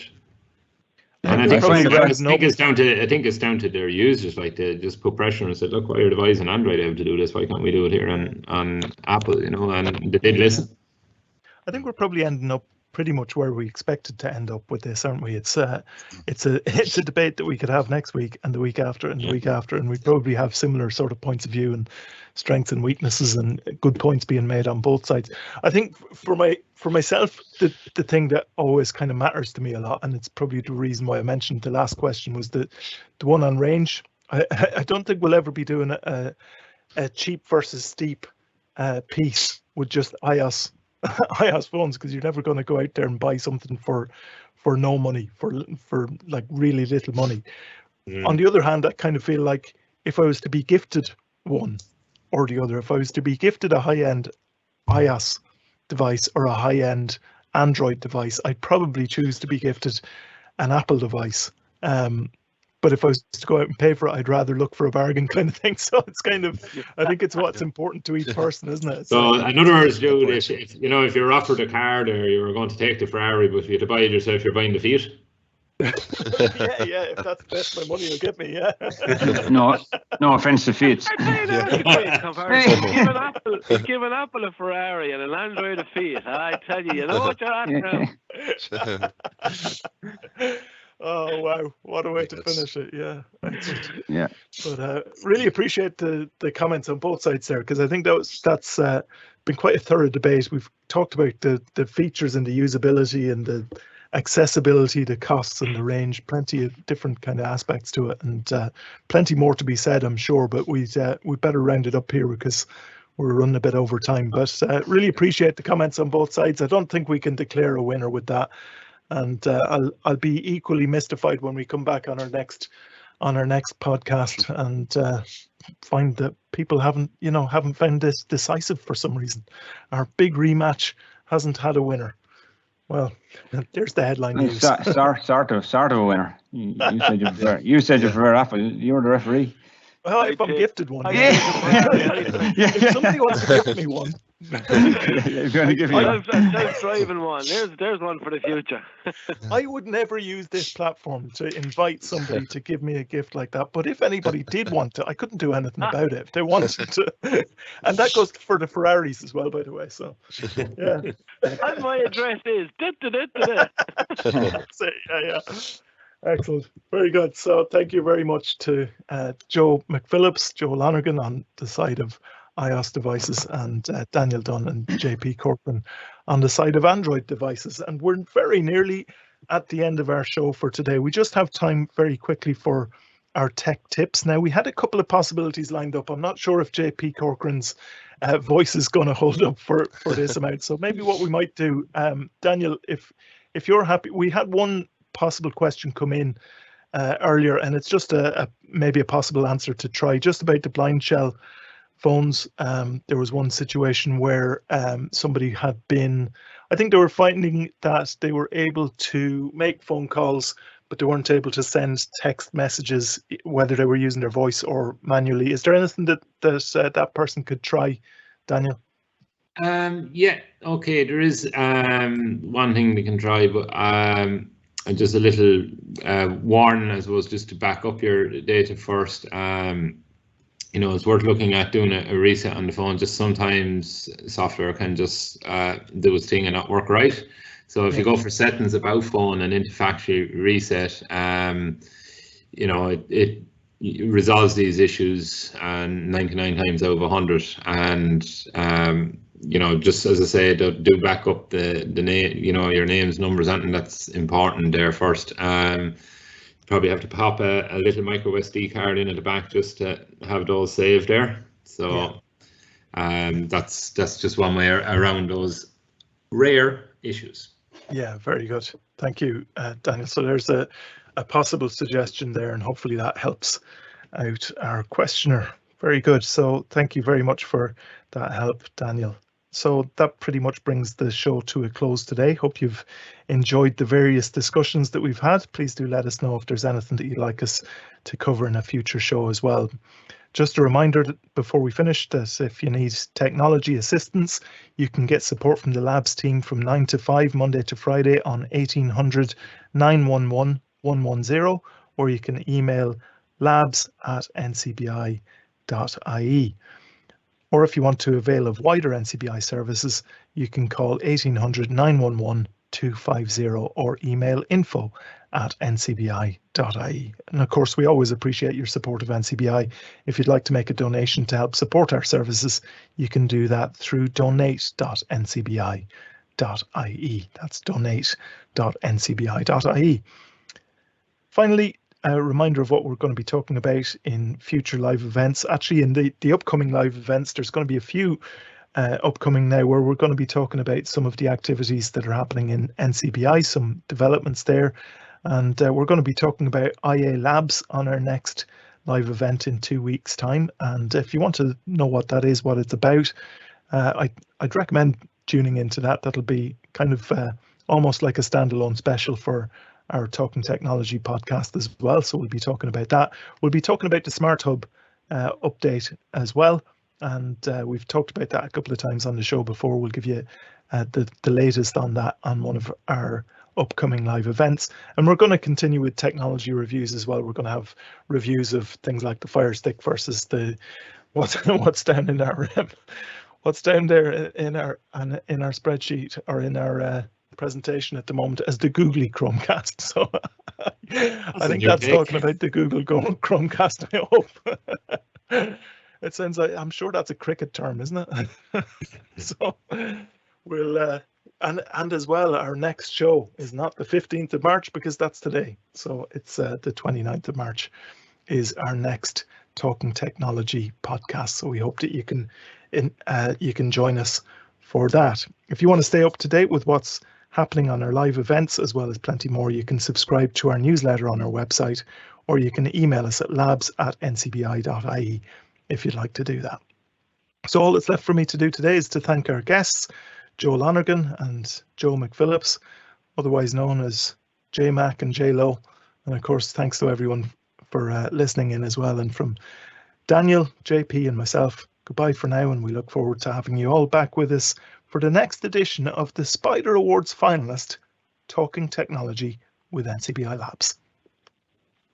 And I think it's down to their users, like they just put pressure and said, look, why are device on Android able to do this? Why can't we do it here on Apple? You know, and they did listen. I think we're probably ending up pretty much where we expected to end up with this, aren't we? It's a debate that we could have next week and the week after and the week after, and we probably have similar sort of points of view and strengths and weaknesses and good points being made on both sides. I think for myself, the thing that always kind of matters to me a lot, and it's probably the reason why I mentioned the last question, was the one on range. I don't think we'll ever be doing a cheap versus steep piece with just iOS phones, because you're never going to go out there and buy something for no money, for like really little money. On the other hand, I kind of feel like if I was to be gifted one or the other, if I was to be gifted a high-end iOS device or a high-end Android device, I'd probably choose to be gifted an Apple device. But if I was to go out and pay for it, I'd rather look for a bargain kind of thing. So it's kind of, I think it's what's important to each person, isn't it? So in other words, Joe, if you're offered a card or you're going to take the Ferrari, but if you have to buy it yourself, you're buying the Fiat. yeah, if that's the best my money will get me, yeah. No offense to Fiat. Give an Apple a Ferrari and an Android a Fiat. I tell you know what you're at now. Oh wow, what a way to finish it. Yeah, excellent. Yeah, but really appreciate the comments on both sides there, because I think that's been quite a thorough debate. We've talked about the features and the usability and the accessibility, the costs and the range, plenty of different kind of aspects to it, and plenty more to be said, I'm sure, but we better round it up here because we're running a bit over time. But really appreciate the comments on both sides. I don't think we can declare a winner with that. And I'll be equally mystified when we come back on our next podcast and find that people haven't found this decisive for some reason. Our big rematch hasn't had a winner. Well, there's the headline news. Sort of a winner. You said you prefer Apple. You're the referee. Well, if I'm gifted one, if somebody wants to gift me one. Self-driving one. There's one for the future. I would never use this platform to invite somebody to give me a gift like that. But if anybody did want to, I couldn't do anything about it if they wanted to. And that goes for the Ferraris as well, by the way. So, yeah. And my address is. Yeah. Excellent. Very good. So thank you very much to Joe McPhillips, Joe Lonergan on the side of iOS devices, and Daniel Dunn and JP Corcoran on the side of Android devices. And we're very nearly at the end of our show for today. We just have time very quickly for our tech tips. Now, we had a couple of possibilities lined up. I'm not sure if JP Corcoran's voice is going to hold up for this amount. So maybe what we might do, Daniel, if you're happy, we had one possible question come in earlier, and it's just maybe a possible answer to try, just about the blind shell phones. There was one situation where somebody had been, I think they were finding that they were able to make phone calls, but they weren't able to send text messages, whether they were using their voice or manually. Is there anything that person could try, Daniel? Yeah, okay, there is one thing they can try, but just a little warning, I suppose, just to back up your data first. It's worth looking at doing a reset on the phone. Just sometimes software can just do its thing and not work right. So if you go for settings about phone and into factory reset, it resolves these issues 99 times out of 100. And just as I say, do back up the name, your names, numbers, anything that's important there first. Probably have to pop a little micro SD card in at the back just to have those saved there. So that's just one way around those rare issues. Yeah, very good. Thank you, Daniel. So there's a possible suggestion there, and hopefully that helps out our questioner. Very good. So thank you very much for that help, Daniel. So that pretty much brings the show to a close today. Hope you've enjoyed the various discussions that we've had. Please do let us know if there's anything that you'd like us to cover in a future show as well. Just a reminder that before we finish that if you need technology assistance, you can get support from the Labs team from 9 to 5, Monday to Friday on 1800 911 110, or you can email labs@ncbi.ie. Or if you want to avail of wider NCBI services, you can call 1800 911 250 or email info@ncbi.ie. And of course, we always appreciate your support of NCBI. If you'd like to make a donation to help support our services, you can do that through donate.ncbi.ie. That's donate.ncbi.ie. Finally, a reminder of what we're going to be talking about in future live events. Actually, in the upcoming live events, there's going to be a few upcoming now where we're going to be talking about some of the activities that are happening in NCBI, some developments there. And we're going to be talking about IA Labs on our next live event in 2 weeks' time. And if you want to know what that is, what it's about, I'd recommend tuning into that. That'll be kind of almost like a standalone special for our Talking Technology podcast as well. So we'll be talking about that. We'll be talking about the Smart Hub update as well. And we've talked about that a couple of times on the show before. We'll give you the latest on that on one of our upcoming live events. And we're going to continue with technology reviews as well. We're going to have reviews of things like the Fire Stick versus the what's down in our what's down there in our spreadsheet or in our presentation at the moment as the Googly Chromecast. So I think that's talking about the Google Chromecast, I hope. It sounds like, I'm sure that's a cricket term, isn't it? So we'll and as well, our next show is not the 15th of March because that's today. So it's the 29th of March is our next Talking Technology podcast. So we hope that you can join us for that. If you want to stay up to date with what's happening on our live events, as well as plenty more, you can subscribe to our newsletter on our website, or you can email us at labs@ncbi.ie if you'd like to do that. So all that's left for me to do today is to thank our guests, Joe Lonergan and Joe McPhillips, otherwise known as J-Mac and J-Lo. And of course, thanks to everyone for listening in as well. And from Daniel, JP and myself, goodbye for now, and we look forward to having you all back with us for the next edition of the Spider Awards finalist, Talking Technology with NCBI Labs.